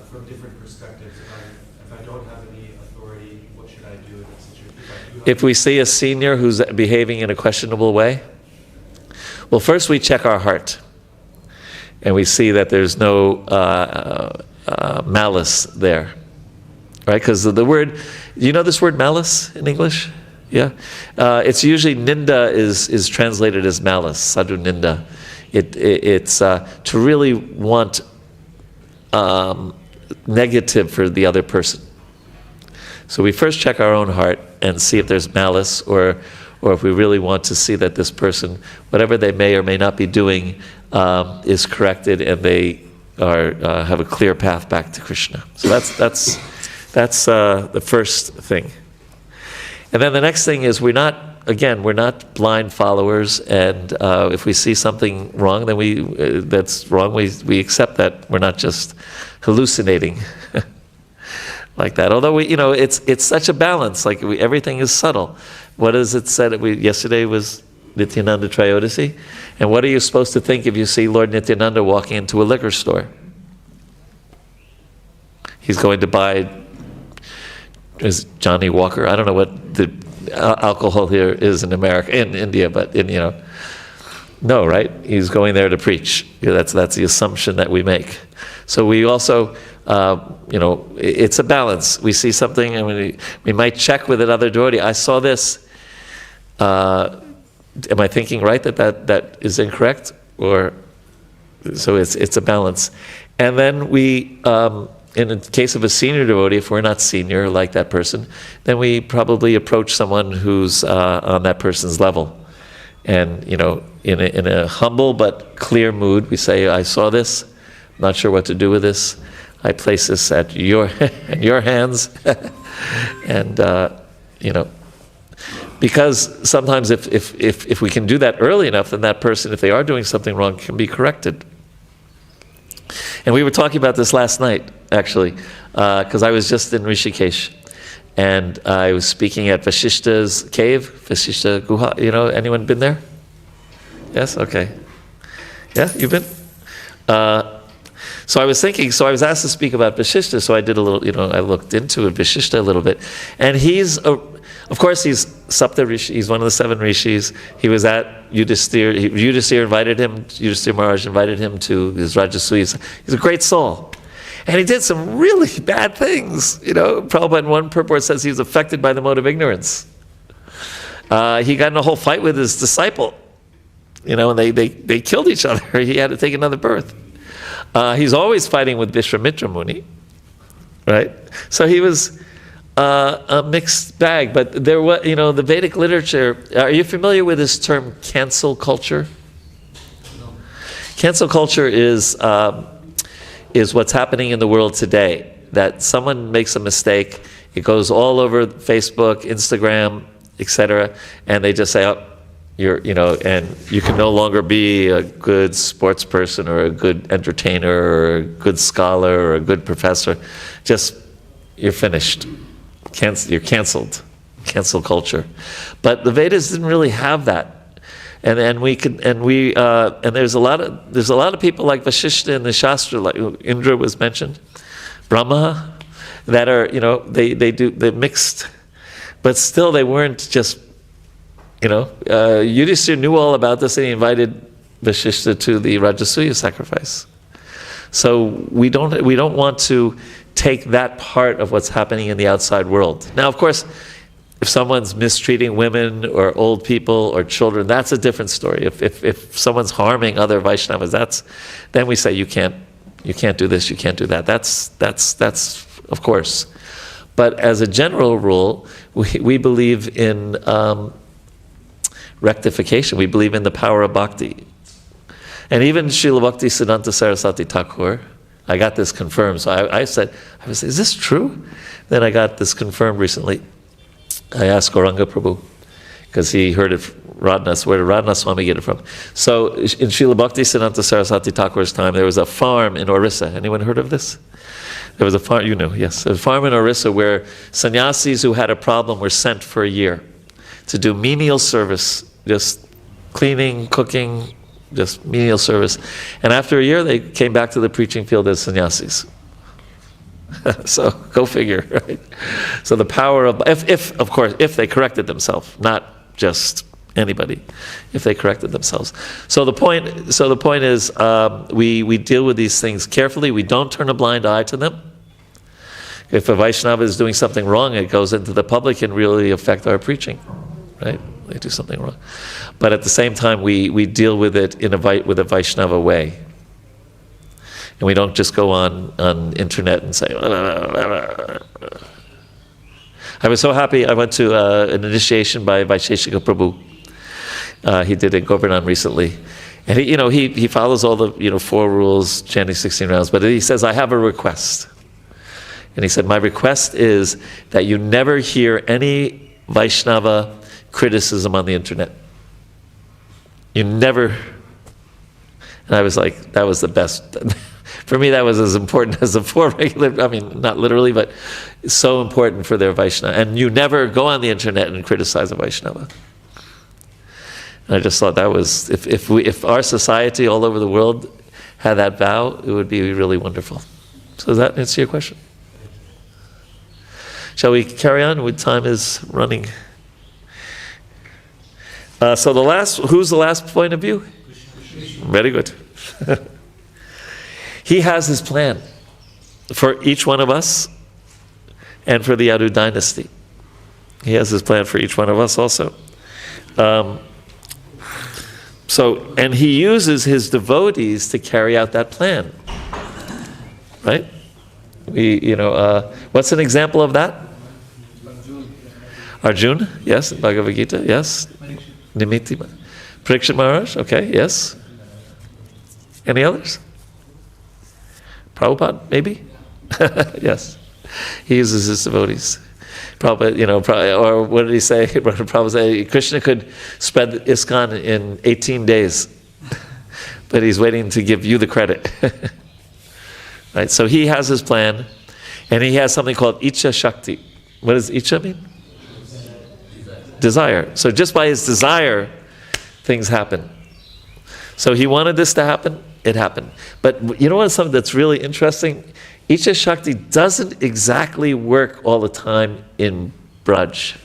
from different perspectives. If I don't have any authority, what should I do in that situation? If we see a senior who's behaving in a questionable way, well, first we check our heart. And we see that there's no malice there, right? Because the word, you know this word malice in English? Yeah? It's usually ninda is translated as malice, sadhu ninda. It's to really want negative for the other person. So we first check our own heart and see if there's malice, or if we really want to see that this person, whatever they may or may not be doing, is corrected and they have a clear path back to Krishna. So that's the first thing. And then the next thing is we're not blind followers, and if we see something wrong, then that's wrong. We accept that. We're not just hallucinating. like that. Although it's such a balance. Like everything is subtle. What is it said? Yesterday was Nityananda Trayodasi, and what are you supposed to think if you see Lord Nityananda walking into a liquor store? He's going to buy Johnny Walker. I don't know what the alcohol here is in America, in India, but no, right? He's going there to preach. That's the assumption that we make. So we also, it's a balance. We see something and we might check with another devotee. I saw this. Am I thinking right that is incorrect? Or so it's a balance. And then we, in the case of a senior devotee, if we're not senior like that person, then we probably approach someone who's on that person's level. And, in a humble but clear mood, we say, I saw this, I'm not sure what to do with this. I place this at your hands. And, because sometimes if we can do that early enough, then that person, if they are doing something wrong, can be corrected. And we were talking about this last night, actually, because I was just in Rishikesh, and I was speaking at Vasishta's cave, Vasishta Guha. Anyone been there? Yes? Okay. Yeah, you've been? So I was thinking, I was asked to speak about Vasishta, so I did a little, I looked into Vasishta a little bit. And of course, he's Sapta Rishi, he's one of the 7 Rishis. He was at Yudhisthira. Yudhisthira Maharaj invited him to his Rajasuya. He's a great soul. And he did some really bad things. Prabhupada in one purport says he was affected by the mode of ignorance. He got in a whole fight with his disciple. And they killed each other. He had to take another birth. He's always fighting with Vishwamitra Muni, right? So he was a mixed bag. But there was, the Vedic literature. Are you familiar with this term, cancel culture? No. Cancel culture is what's happening in the world today. That someone makes a mistake, it goes all over Facebook, Instagram, etc., and they just say, "Oh, and you can no longer be a good sports person or a good entertainer or a good scholar or a good professor. Just you're finished. You're canceled. Cancel culture." But the Vedas didn't really have that. And there's a lot of people like Vasishta in the Shastra, like Indra was mentioned, Brahma, that are they're mixed, but still they weren't just Yudhisthira knew all about this and he invited Vasishta to the Rajasuya sacrifice. So we don't want to take that part of what's happening in the outside world. Now, of course, if someone's mistreating women or old people or children, that's a different story. If someone's harming other Vaishnavas, then we say you can't do this, you can't do that. That's of course. But as a general rule, we believe in rectification. We believe in the power of bhakti. And even Srila Bhakti Siddhanta Saraswati Thakur, I got this confirmed. So I said, is this true? Then I got this confirmed recently. I asked Gauranga Prabhu, because he heard it from Radhanath. Where did Radhanath Swami get it from? So in Srila Bhakti Siddhanta Saraswati Thakur's time, there was a farm in Orissa. Anyone heard of this? There was a farm, yes. A farm in Orissa where sannyasis who had a problem were sent for a year to do menial service, just cleaning, cooking, just menial service. And after a year, they came back to the preaching field as sannyasis. So go figure, right? So the power of, if they corrected themselves, not just anybody, if they corrected themselves. So the point is, we deal with these things carefully. We don't turn a blind eye to them. If a Vaishnava is doing something wrong, it goes into the public and really affect our preaching, right? They do something wrong. But at the same time, we deal with it with a Vaishnava way. And we don't just go on internet and say, I was so happy. I went to an initiation by Vaisheshika Prabhu. He did in Govardhan recently. And he follows all the 4 rules, chanting 16 rounds. But he says, I have a request. And he said, my request is that you never hear any Vaishnava criticism on the internet. You never. And I was like, that was the best. For me, that was as important as the 4 regular, I mean, not literally, but so important for their Vaishnava. And you never go on the internet and criticize a Vaishnava. And I just thought that was, if our society all over the world had that vow, it would be really wonderful. So does that answer your question? Shall we carry on? Time is running. So who's the last point of view? Very good. He has his plan for each one of us and for the Yadu dynasty. He has his plan for each one of us also. And he uses his devotees to carry out that plan. Right? What's an example of that? Arjuna, yes. Bhagavad Gita, yes. Nimitti. Parikshit Maharaj, okay, yes. Any others? Prabhupada, maybe? Yes. He uses his devotees. Prabhupada, or what did he say? Prabhupada said, Krishna could spread ISKCON in 18 days, but he's waiting to give you the credit. Right? So he has his plan, and he has something called Icha Shakti. What does Icha mean? Desire. So just by his desire, things happen. So he wanted this to happen, it happened. But you know what's something that's really interesting? Icha Shakti doesn't exactly work all the time in Braj.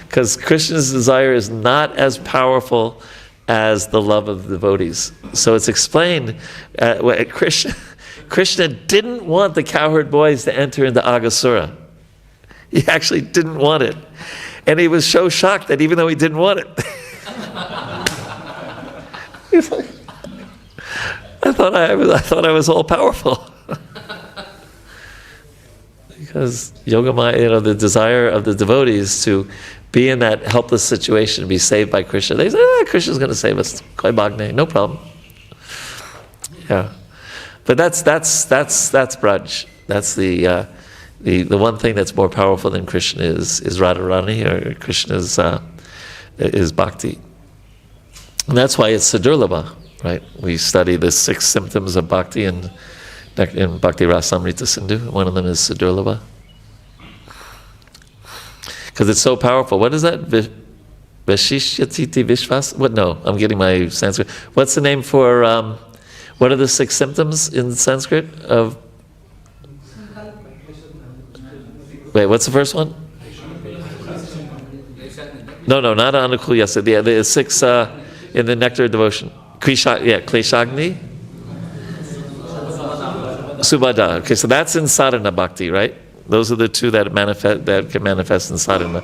Because Krishna's desire is not as powerful as the love of the devotees. So it's explained, Krishna didn't want the cowherd boys to enter into Aghasura. He actually didn't want it. And he was so shocked that even though he didn't want it, he's like, I thought I was all powerful. Because Yogamaya, the desire of the devotees to be in that helpless situation, be saved by Krishna. They say, Krishna's going to save us. Koi Bhagne, no problem. Yeah. But that's Braj. That's the one thing that's more powerful than Krishna is Radharani, or Krishna's is bhakti. And that's why it's Sadurlabha, right? We study the 6 symptoms of bhakti in Bhakti Rasamrita Sindhu. One of them is Sadurlabha. Because it's so powerful. What is that? Vishishyatiti Vishvas? What? No, I'm getting my Sanskrit. What's the name for, what are the 6 symptoms in Sanskrit of? Wait, what's the first one? No, not Anukul Yasa. The 6 in the Nectar Devotion. Kleshagni? Subhada. Okay, so that's in sadhana bhakti, right? Those are the 2 that can manifest in sadhana.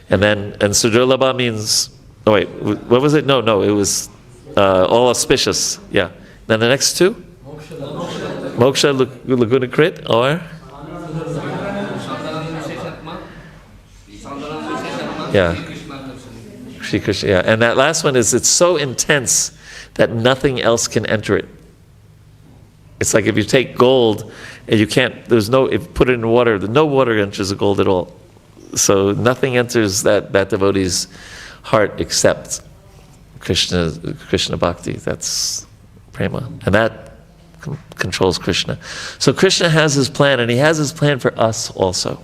And Sadurlabha means, what was it? No, it was all auspicious. Yeah. Then the next 2? Moksha Lagunakrit, or? Yeah. Shri Krishna, yeah. And that last one is, it's so intense that nothing else can enter it. It's like if you take gold and if you put it in water, no water enters the gold at all. So nothing enters that devotee's heart except Krishna Bhakti. That's prema. And that controls Krishna. So Krishna has his plan, and he has his plan for us also.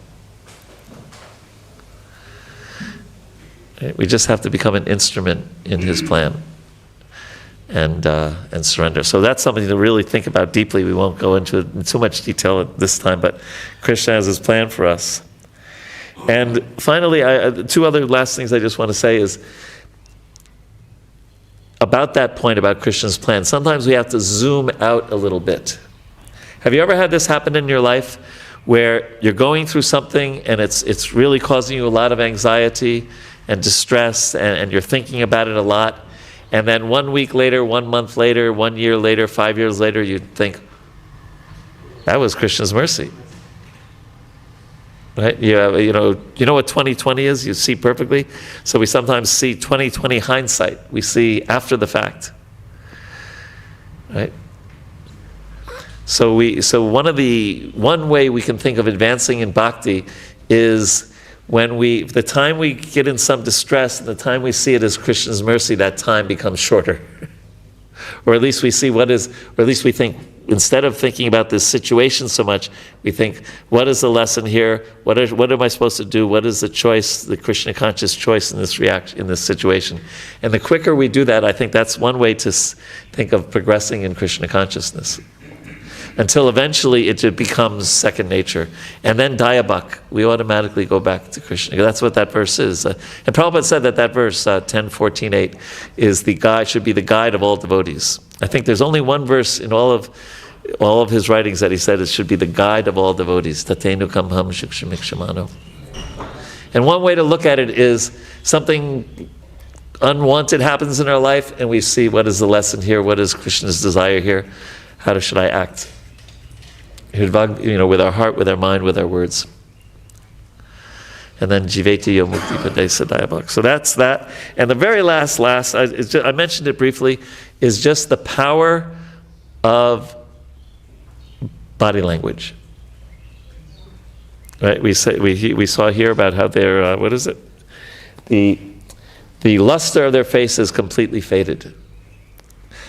We just have to become an instrument in his plan and surrender. So that's something to really think about deeply. We won't go into it in too much detail at this time, but Krishna has his plan for us. And finally, 2 other last things I just want to say is about that point about Krishna's plan. Sometimes we have to zoom out a little bit. Have you ever had this happen in your life where you're going through something and it's really causing you a lot of anxiety and distress, and you're thinking about it a lot, and then 1 week later, 1 month later, 1 year later, 5 years later, you think, that was Krishna's mercy. Right? You know what 2020 is? You see perfectly. So we sometimes see 2020 hindsight. We see after the fact. Right? So one way we can think of advancing in bhakti is when the time we get in some distress and the time we see it as Krishna's mercy, that time becomes shorter. Or at least we see or at least we think, instead of thinking about this situation so much, we think, what is the lesson here? What am I supposed to do? What is the choice, the Krishna conscious choice in this situation? And the quicker we do that, I think that's one way to think of progressing in Krishna consciousness. Until eventually it becomes second nature. And then Dayabhak, we automatically go back to Krishna. That's what that verse is. And Prabhupada said that verse, 10.14.8, is should be the guide of all devotees. I think there's only one verse in all of his writings that he said it should be the guide of all devotees. Tatenu kamham shikshamikshamano. And one way to look at it is something unwanted happens in our life, and we see what is the lesson here, what is Krishna's desire here, how should I act? With our heart, with our mind, with our words. And then Jiveti Yomukti Padesa Dayabhak. So that's that. And the very last, I mentioned it briefly, is just the power of body language. Right? We saw here about how their what is it? The luster of their face is completely faded.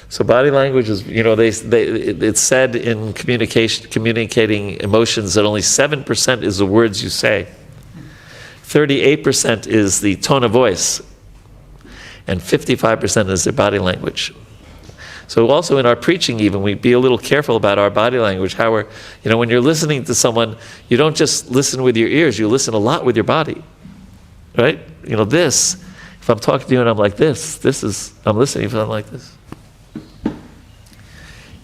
So body language is, it's said in communicating emotions that only 7% is the words you say. 38% is the tone of voice. And 55% is their body language. So also in our preaching even, we be a little careful about our body language, how we're, when you're listening to someone, you don't just listen with your ears, you listen a lot with your body. Right? If I'm talking to you and I'm like this, I'm listening if I'm like this.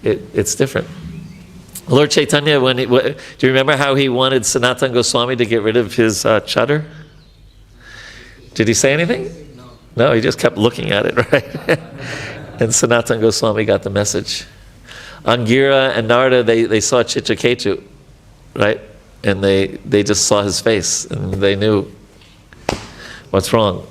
It's different. Lord Chaitanya, do you remember how he wanted Sanatana Goswami to get rid of his chadar? Did he say anything? No, he just kept looking at it, right? And Sanatana Goswami got the message. Angira and Narada, they saw Chitraketu, right? And they just saw his face, and they knew what's wrong.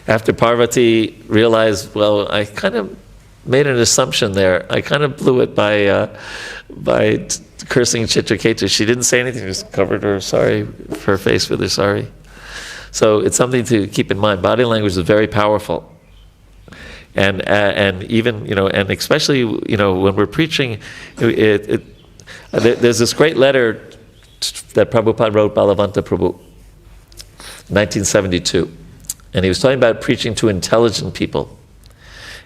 After Parvati realized, well, I kind of made an assumption there. I kind of blew it by cursing Chitraketu. She didn't say anything, just covered her face with her sari. So it's something to keep in mind. Body language is very powerful. And even, and especially, when we're preaching, there's this great letter that Prabhupada wrote, Balavanta Prabhu, 1972. And he was talking about preaching to intelligent people.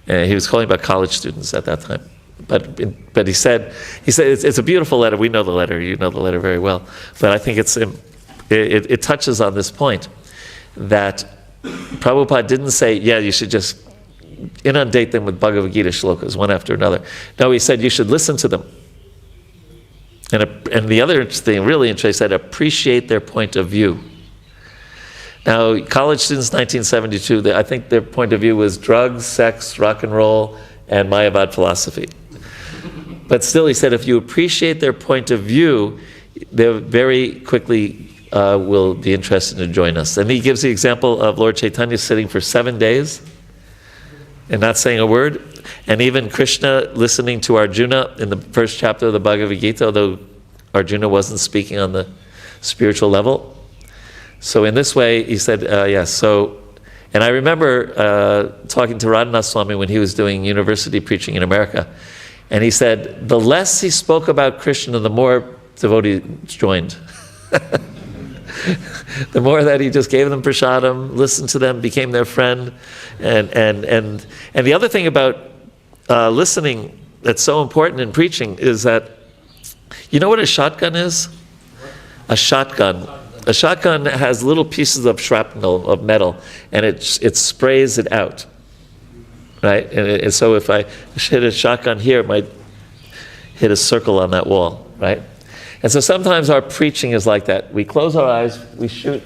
And he was calling about college students at that time. But he said it's a beautiful letter. We know the letter. You know the letter very well. But I think it touches on this point that Prabhupada didn't say, you should just inundate them with Bhagavad Gita shlokas one after another. No, he said you should listen to them. And the other thing, really interesting, he said appreciate their point of view. Now, college students, 1972, I think their point of view was drugs, sex, rock and roll, and Mayavad philosophy. But still, he said, if you appreciate their point of view, they very quickly will be interested to join us. And he gives the example of Lord Chaitanya sitting for 7 days and not saying a word. And even Krishna listening to Arjuna in the first chapter of the Bhagavad Gita, although Arjuna wasn't speaking on the spiritual level. So in this way, he said, yes. And I remember talking to Radhanath Swami when he was doing university preaching in America. And he said, the less he spoke about Krishna, the more devotees joined. The more that he just gave them prasadam, listened to them, became their friend. And the other thing about listening that's so important in preaching is that, you know what a shotgun is? A shotgun. A shotgun has little pieces of shrapnel, of metal, and it sprays it out, right? And so if I hit a shotgun here, it might hit a circle on that wall, right? And so sometimes our preaching is like that. We close our eyes, we shoot,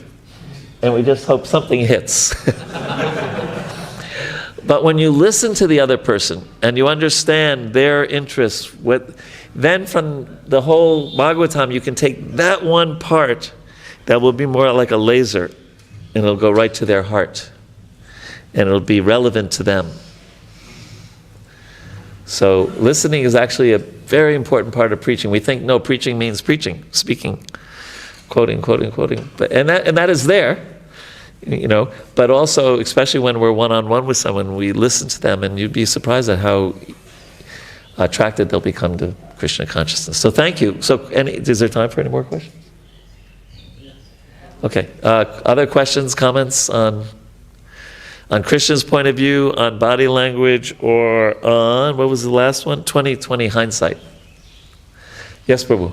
and we just hope something hits. But when you listen to the other person, and you understand their interests, then from the whole Bhagavatam, you can take that one part that will be more like a laser, and it'll go right to their heart, and it'll be relevant to them. So listening is actually a very important part of preaching. We think, no, preaching means preaching, speaking, quoting. But and that is there. But also, especially when we're one-on-one with someone, we listen to them, and you'd be surprised at how attracted they'll become to Krishna consciousness. So thank you. So is there time for any more questions? Okay. Other questions, comments on Krishna's point of view, on body language, or on, what was the last one? 20/20 hindsight. Yes, Prabhu.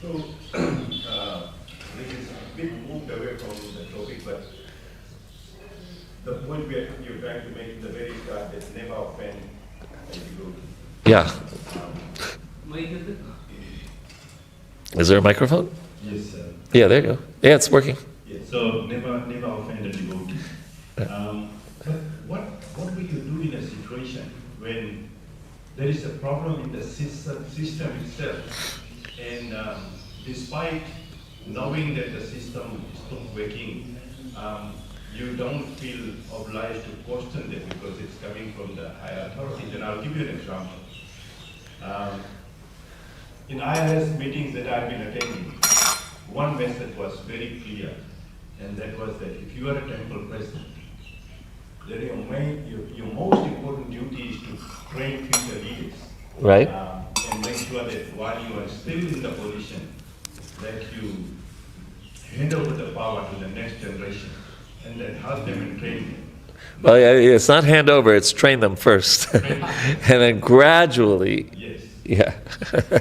So, this is a bit moved away from the topic, but the point you're trying to make in the very start that never offend as you go. Yeah. Is there a microphone? Yes, sir. Yeah, there you go. Yeah, it's working. Yes. So never offend a devotee. But what we could do in a situation when there is a problem in the system itself, and despite knowing that the system is not working, you don't feel obliged to question it because it's coming from the higher authorities. And I'll give you an example. In IRS meetings that I've been attending, one message was very clear, and that was that if you are a temple president, then your most important duty is to train future leaders. Right. And make sure that while you are still in the position, that you hand over the power to the next generation, and then help them and train them. Well, yeah, it's not hand over, it's train them first. And then gradually. Yes. Yeah.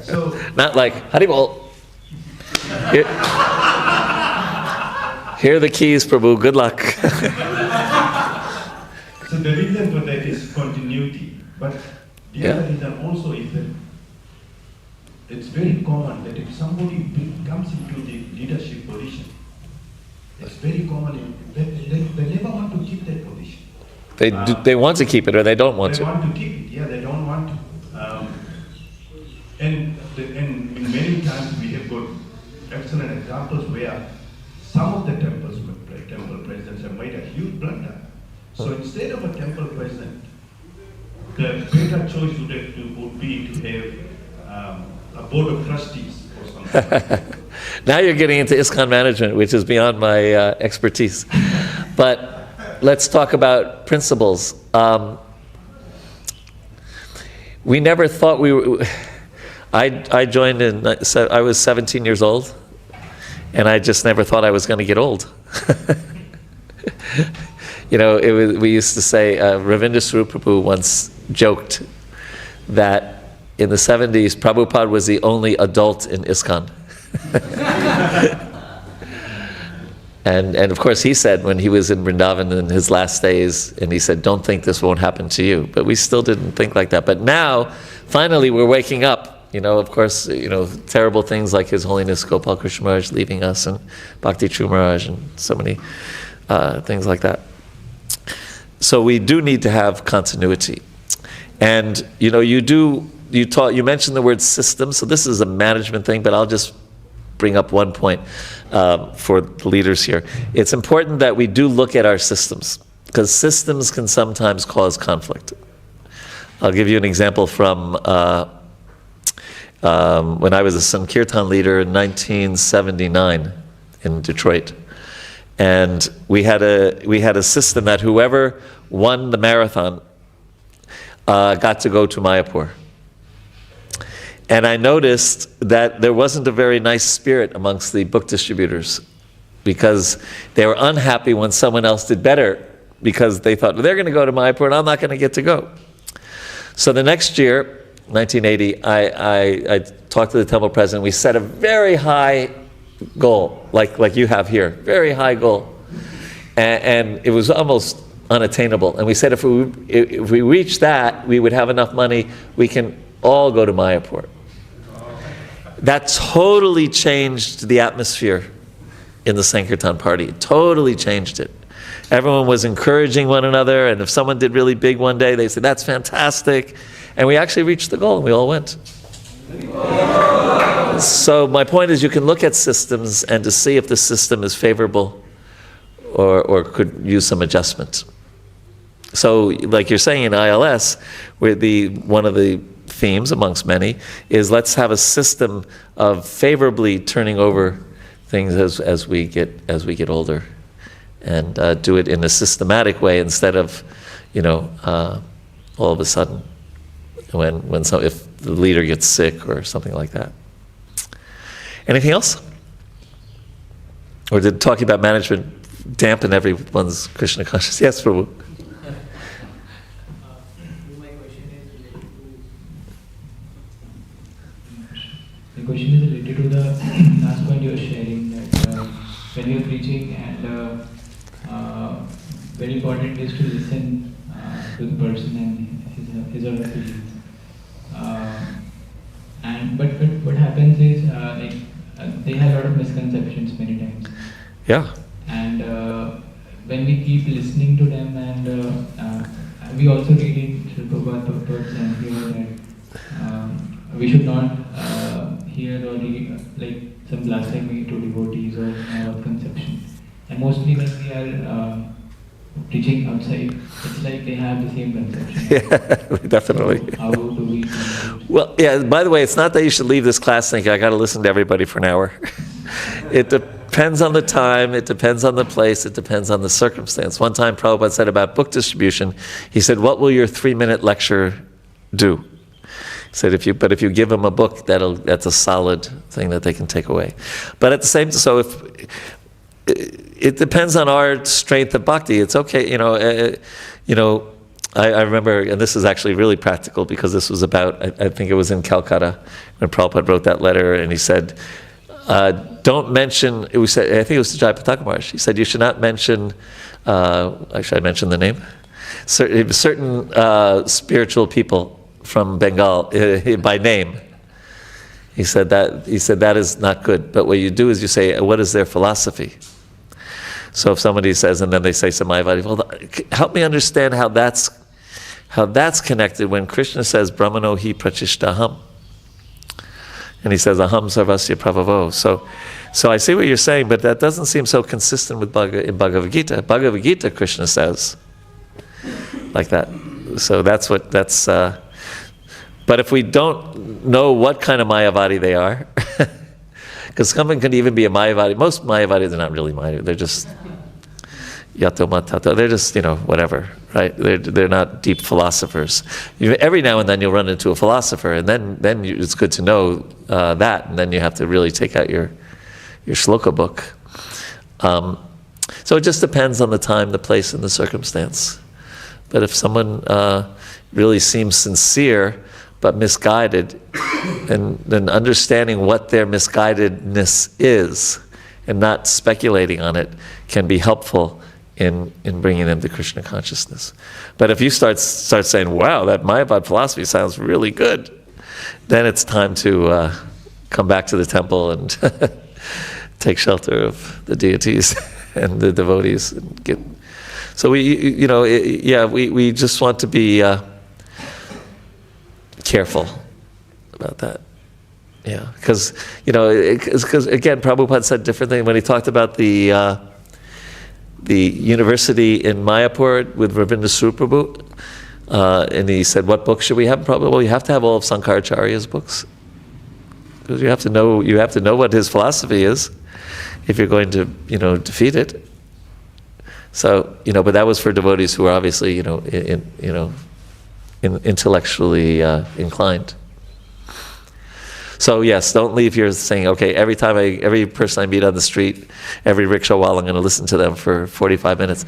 So, not like, Haribol. Here are the keys, Prabhu, good luck. So the reason for that is continuity. But the other reason also is that it's very common that if somebody comes into the leadership position, it's very common that they never want to keep that position. They want to keep it, or they don't want to. They want to keep it, yeah, they don't want to. And many times we have got excellent examples where some of the temple presidents have made a huge blunder. So instead of a temple president, the better choice would be to have a board of trustees or something. Now you're getting into ISKCON management, which is beyond my expertise. But let's talk about principles. We never thought we were... I joined I was 17 years old, and I just never thought I was going to get old. We used to say, Ravindra Swarup Prabhu once joked that in the 70s, Prabhupada was the only adult in ISKCON. And of course he said when he was in Vrindavan in his last days, and he said, don't think this won't happen to you. But we still didn't think like that. But now, finally, we're waking up. Of course, terrible things like His Holiness Gopal Krishna Maharaj leaving us, and Bhakti True Maharaj, and so many things like that. So we do need to have continuity. And, you mentioned the word system, so this is a management thing, but I'll just bring up one point for the leaders here. It's important that we do look at our systems, because systems can sometimes cause conflict. I'll give you an example from when I was a Sankirtan leader in 1979 in Detroit. And we had a system that whoever won the marathon got to go to Mayapur. And I noticed that there wasn't a very nice spirit amongst the book distributors, because they were unhappy when someone else did better, because they thought, well, they're going to go to Mayapur and I'm not going to get to go. So the next year, 1980, I talked to the temple president. We set a very high goal, like you have here, very high goal. And it was almost unattainable. And we said if we reach that, we would have enough money, we can all go to Mayapur. That totally changed the atmosphere in the Sankirtan party. It totally changed it. Everyone was encouraging one another, and if someone did really big one day, they said, that's fantastic. And we actually reached the goal, and we all went. So my point is, you can look at systems and to see if the system is favorable or could use some adjustment. So like you're saying in ILS, where one of the themes amongst many is let's have a system of favorably turning over things as we get older. and do it in a systematic way instead of, all of a sudden if the leader gets sick or something like that. Anything else? Or did talking about management dampen everyone's Krishna consciousness? Yes, Prabhu. My question is related to. The question is related to the last point you were sharing, that when you're preaching and very important is to listen to the person and his or her feelings. But what happens is they have a lot of misconceptions many times. Yeah. And when we keep listening to them, and we also read in Srimad Bhagavatam and hear that we should not hear or read like some blasphemy to devotees or conception. And mostly when we are preaching outside, it's like they have the same conception. Yeah, definitely. So how do we? Well, yeah, by the way, it's not that you should leave this class thinking, I got to listen to everybody for an hour. It depends on the time, it depends on the place, it depends on the circumstance. One time Prabhupada said about book distribution, he said, what will your 3-minute lecture do? He said, if you give them a book, that's a solid thing that they can take away. But at the same time, so if it depends on our strength of bhakti. It's okay, I remember, and this is actually really practical because this was about, I think it was in Calcutta when Prabhupada wrote that letter, and he said, don't mention, I think it was to Jai Pataka Maharaj, he said you should not mention, should I mention the name? Certain spiritual people from Bengal by name. He said that is not good, but what you do is you say, what is their philosophy? So if somebody says, and then they say Samayavadi, well, help me understand how that's connected when Krishna says Brahmano hi prachishtaham. And he says aham sarvasya pravavo. So I see what you're saying, but that doesn't seem so consistent with in Bhagavad Gita. Bhagavad Gita, Krishna says like that. So that's but if we don't know what kind of Mayavadi they are, because someone can even be a Mayavadi. Most Mayavadis are not really Mayavadi. They're just yato matato. They're just, whatever, right? They're not deep philosophers. Every now and then you'll run into a philosopher, and then it's good to know that, and then you have to really take out your shloka book. So it just depends on the time, the place, and the circumstance. But if someone really seems sincere but misguided, and then understanding what their misguidedness is and not speculating on it can be helpful in bringing them to Krishna consciousness. But if you start saying, wow, that Mayavad philosophy sounds really good, then it's time to come back to the temple and take shelter of the deities and the devotees. And we just want to be careful about that. Yeah, because again, Prabhupada said different things when he talked about the university in Mayapur with Ravindranath Prabhu, and he said, "What books should we have?" Probably, well, you have to have all of Sankaracharya's books, because you have to know what his philosophy is if you're going to defeat it. So but that was for devotees who are obviously intellectually inclined. So yes, don't leave here saying, okay, every person I meet on the street, every rickshaw while I'm going to listen to them for 45 minutes.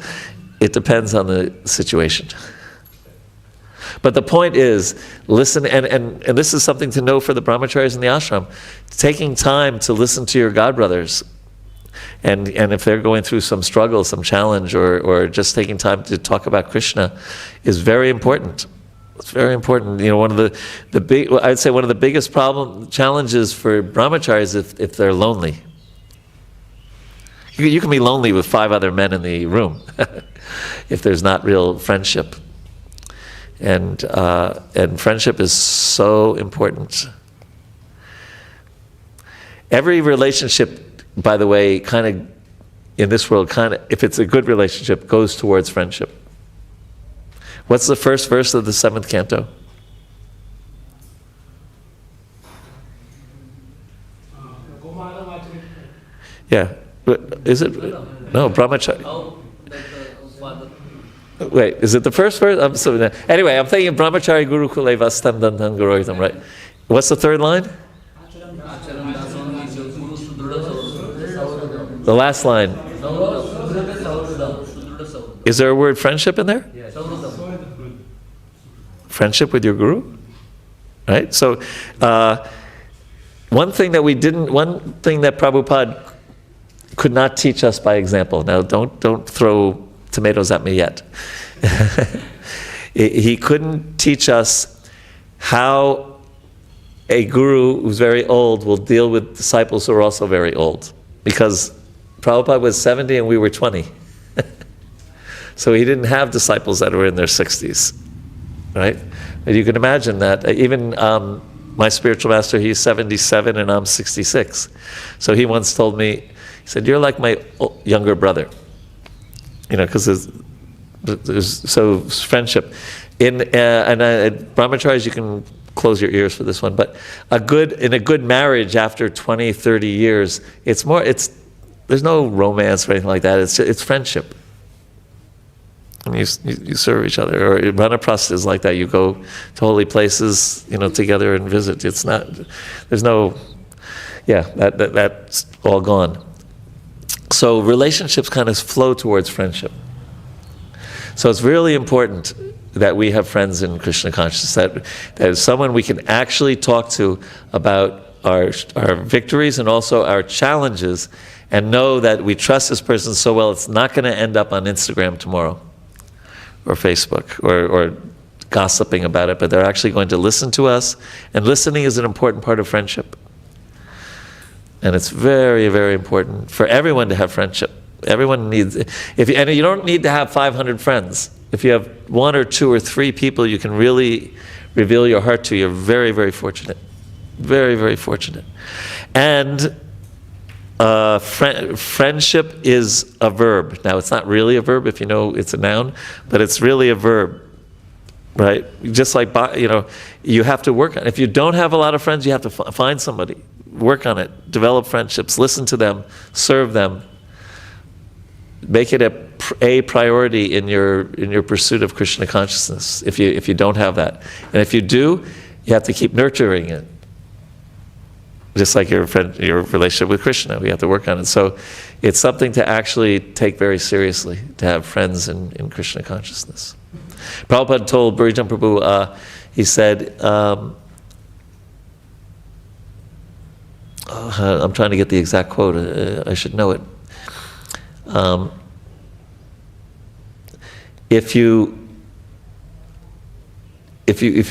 It depends on the situation. But the point is, listen, and this is something to know for the brahmacharis in the ashram, taking time to listen to your godbrothers, and if they're going through some struggle, some challenge, or just taking time to talk about Krishna is very important. It's very important. One of I'd say one of the biggest challenges for brahmacharis if they're lonely. You can be lonely with 5 other men in the room if there's not real friendship. And friendship is so important. Every relationship, by the way, in this world, if it's a good relationship, goes towards friendship. What's the first verse of the 7th canto? Yeah. Is it? No, brahmachari. Wait, is it the first verse? Anyway, I'm thinking Brahmachari Guru Kule Vastam Dantan Gurohitam, right? What's the third line? The last line. Is there a word friendship in there? Friendship with your guru? Right? So, one thing that Prabhupada could not teach us by example. Now, don't throw tomatoes at me yet. He couldn't teach us how a guru who's very old will deal with disciples who are also very old. Because Prabhupada was 70 and we were 20. So he didn't have disciples that were in their 60s. Right? And you can imagine that. Even my spiritual master, he's 77 and I'm 66. So he once told me, he said, "You're like my younger brother." Because there's friendship. In brahmacharis, you can close your ears for this one, but in a good marriage after 20, 30 years, there's no romance or anything like that. It's friendship. And you serve each other. Or Vanaprastha is like that. You go to holy places, together and visit. That's all gone. So relationships kind of flow towards friendship. So it's really important that we have friends in Krishna consciousness, that is someone we can actually talk to about our victories and also our challenges, and know that we trust this person so well it's not going to end up on Instagram tomorrow or Facebook or gossiping about it, but they're actually going to listen to us. And listening is an important part of friendship. And it's very, very important for everyone to have friendship. Everyone needs, and you don't need to have 500 friends. If you have 1 or 2 or 3 people you can really reveal your heart to, you're very, very fortunate. Very, very fortunate. And friendship is a verb. Now, it's not really a verb if you know it's a noun, but it's really a verb, right? Just like, you have to work on it. If you don't have a lot of friends, you have to find somebody. Work on it. Develop friendships. Listen to them. Serve them. Make it a priority in your pursuit of Krishna consciousness. If you don't have that, and if you do, you have to keep nurturing it. Just like your relationship with Krishna, we have to work on it. So, it's something to actually take very seriously, to have friends in Krishna consciousness. Prabhupada told Bhurijan Prabhu, he said, I'm trying to get the exact quote. I should know it. If you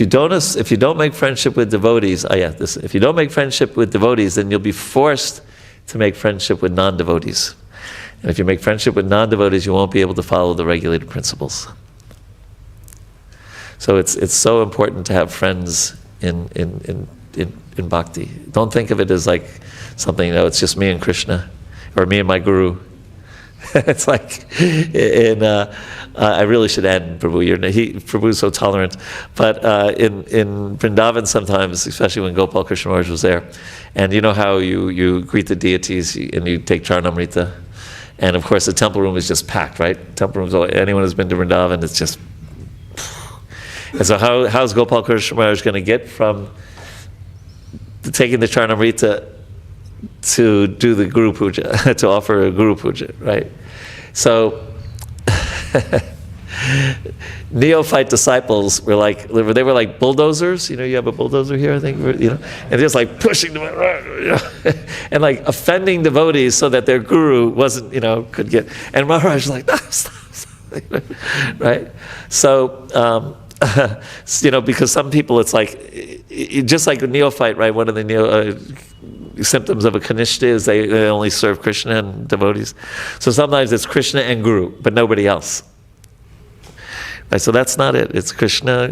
don't make friendship with devotees, if you don't make friendship with devotees, then you'll be forced to make friendship with non-devotees. And if you make friendship with non-devotees, you won't be able to follow the regulated principles. So it's so important to have friends in bhakti. Don't think of it as like something, it's just me and Krishna, or me and my guru. It's like, I really should end, Prabhu. Prabhu's so tolerant. But in Vrindavan sometimes, especially when Gopal Krishna Maharaj was there, and you know how you greet the deities and you take Charnamrita, and of course the temple room is just packed, right? Temple rooms, anyone who's been to Vrindavan, it's just... And so how's Gopal Krishna Maharaj going to get from taking the Charnamrita to do the Guru Puja, to offer a Guru Puja, right? So, neophyte disciples were like bulldozers. You have a bulldozer here, I think, and just like pushing them, and like offending devotees so that their guru wasn't, could get. And Maharaj was like, no, stop, right? So, because some people, it's like, just like a neophyte, right? One of the symptoms of a Kanishta is they only serve Krishna and devotees. So sometimes it's Krishna and Guru, but nobody else. Right? So that's not it. It's Krishna,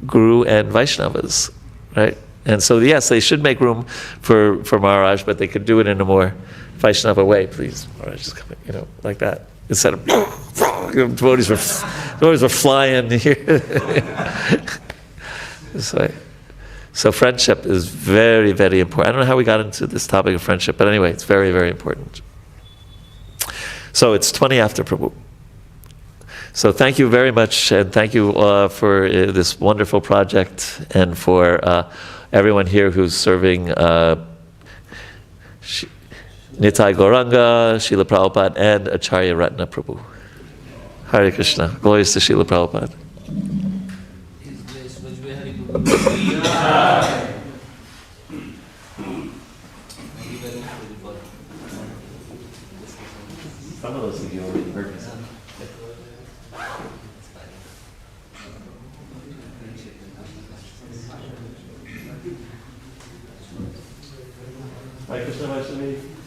Guru, and Vaishnavas, right? And so yes, they should make room for Maharaj, but they could do it in a more Vaishnava way, please. Maharaj is coming, like that. Instead of devotees were flying here. This way. So friendship is very, very important. I don't know how we got into this topic of friendship, but anyway, it's very, very important. So it's 20 after Prabhu. So thank you very much, and thank you for this wonderful project, and for everyone here who's serving Nitai Gauranga, Srila Prabhupada, and Acharya Ratna Prabhu. Hare Krishna. Glories to Srila Prabhupada. His Grace Vraja Bihari Prabhu. Thank you very much for Some of those things you already heard me say. Hare Krishna, Vaishnavi.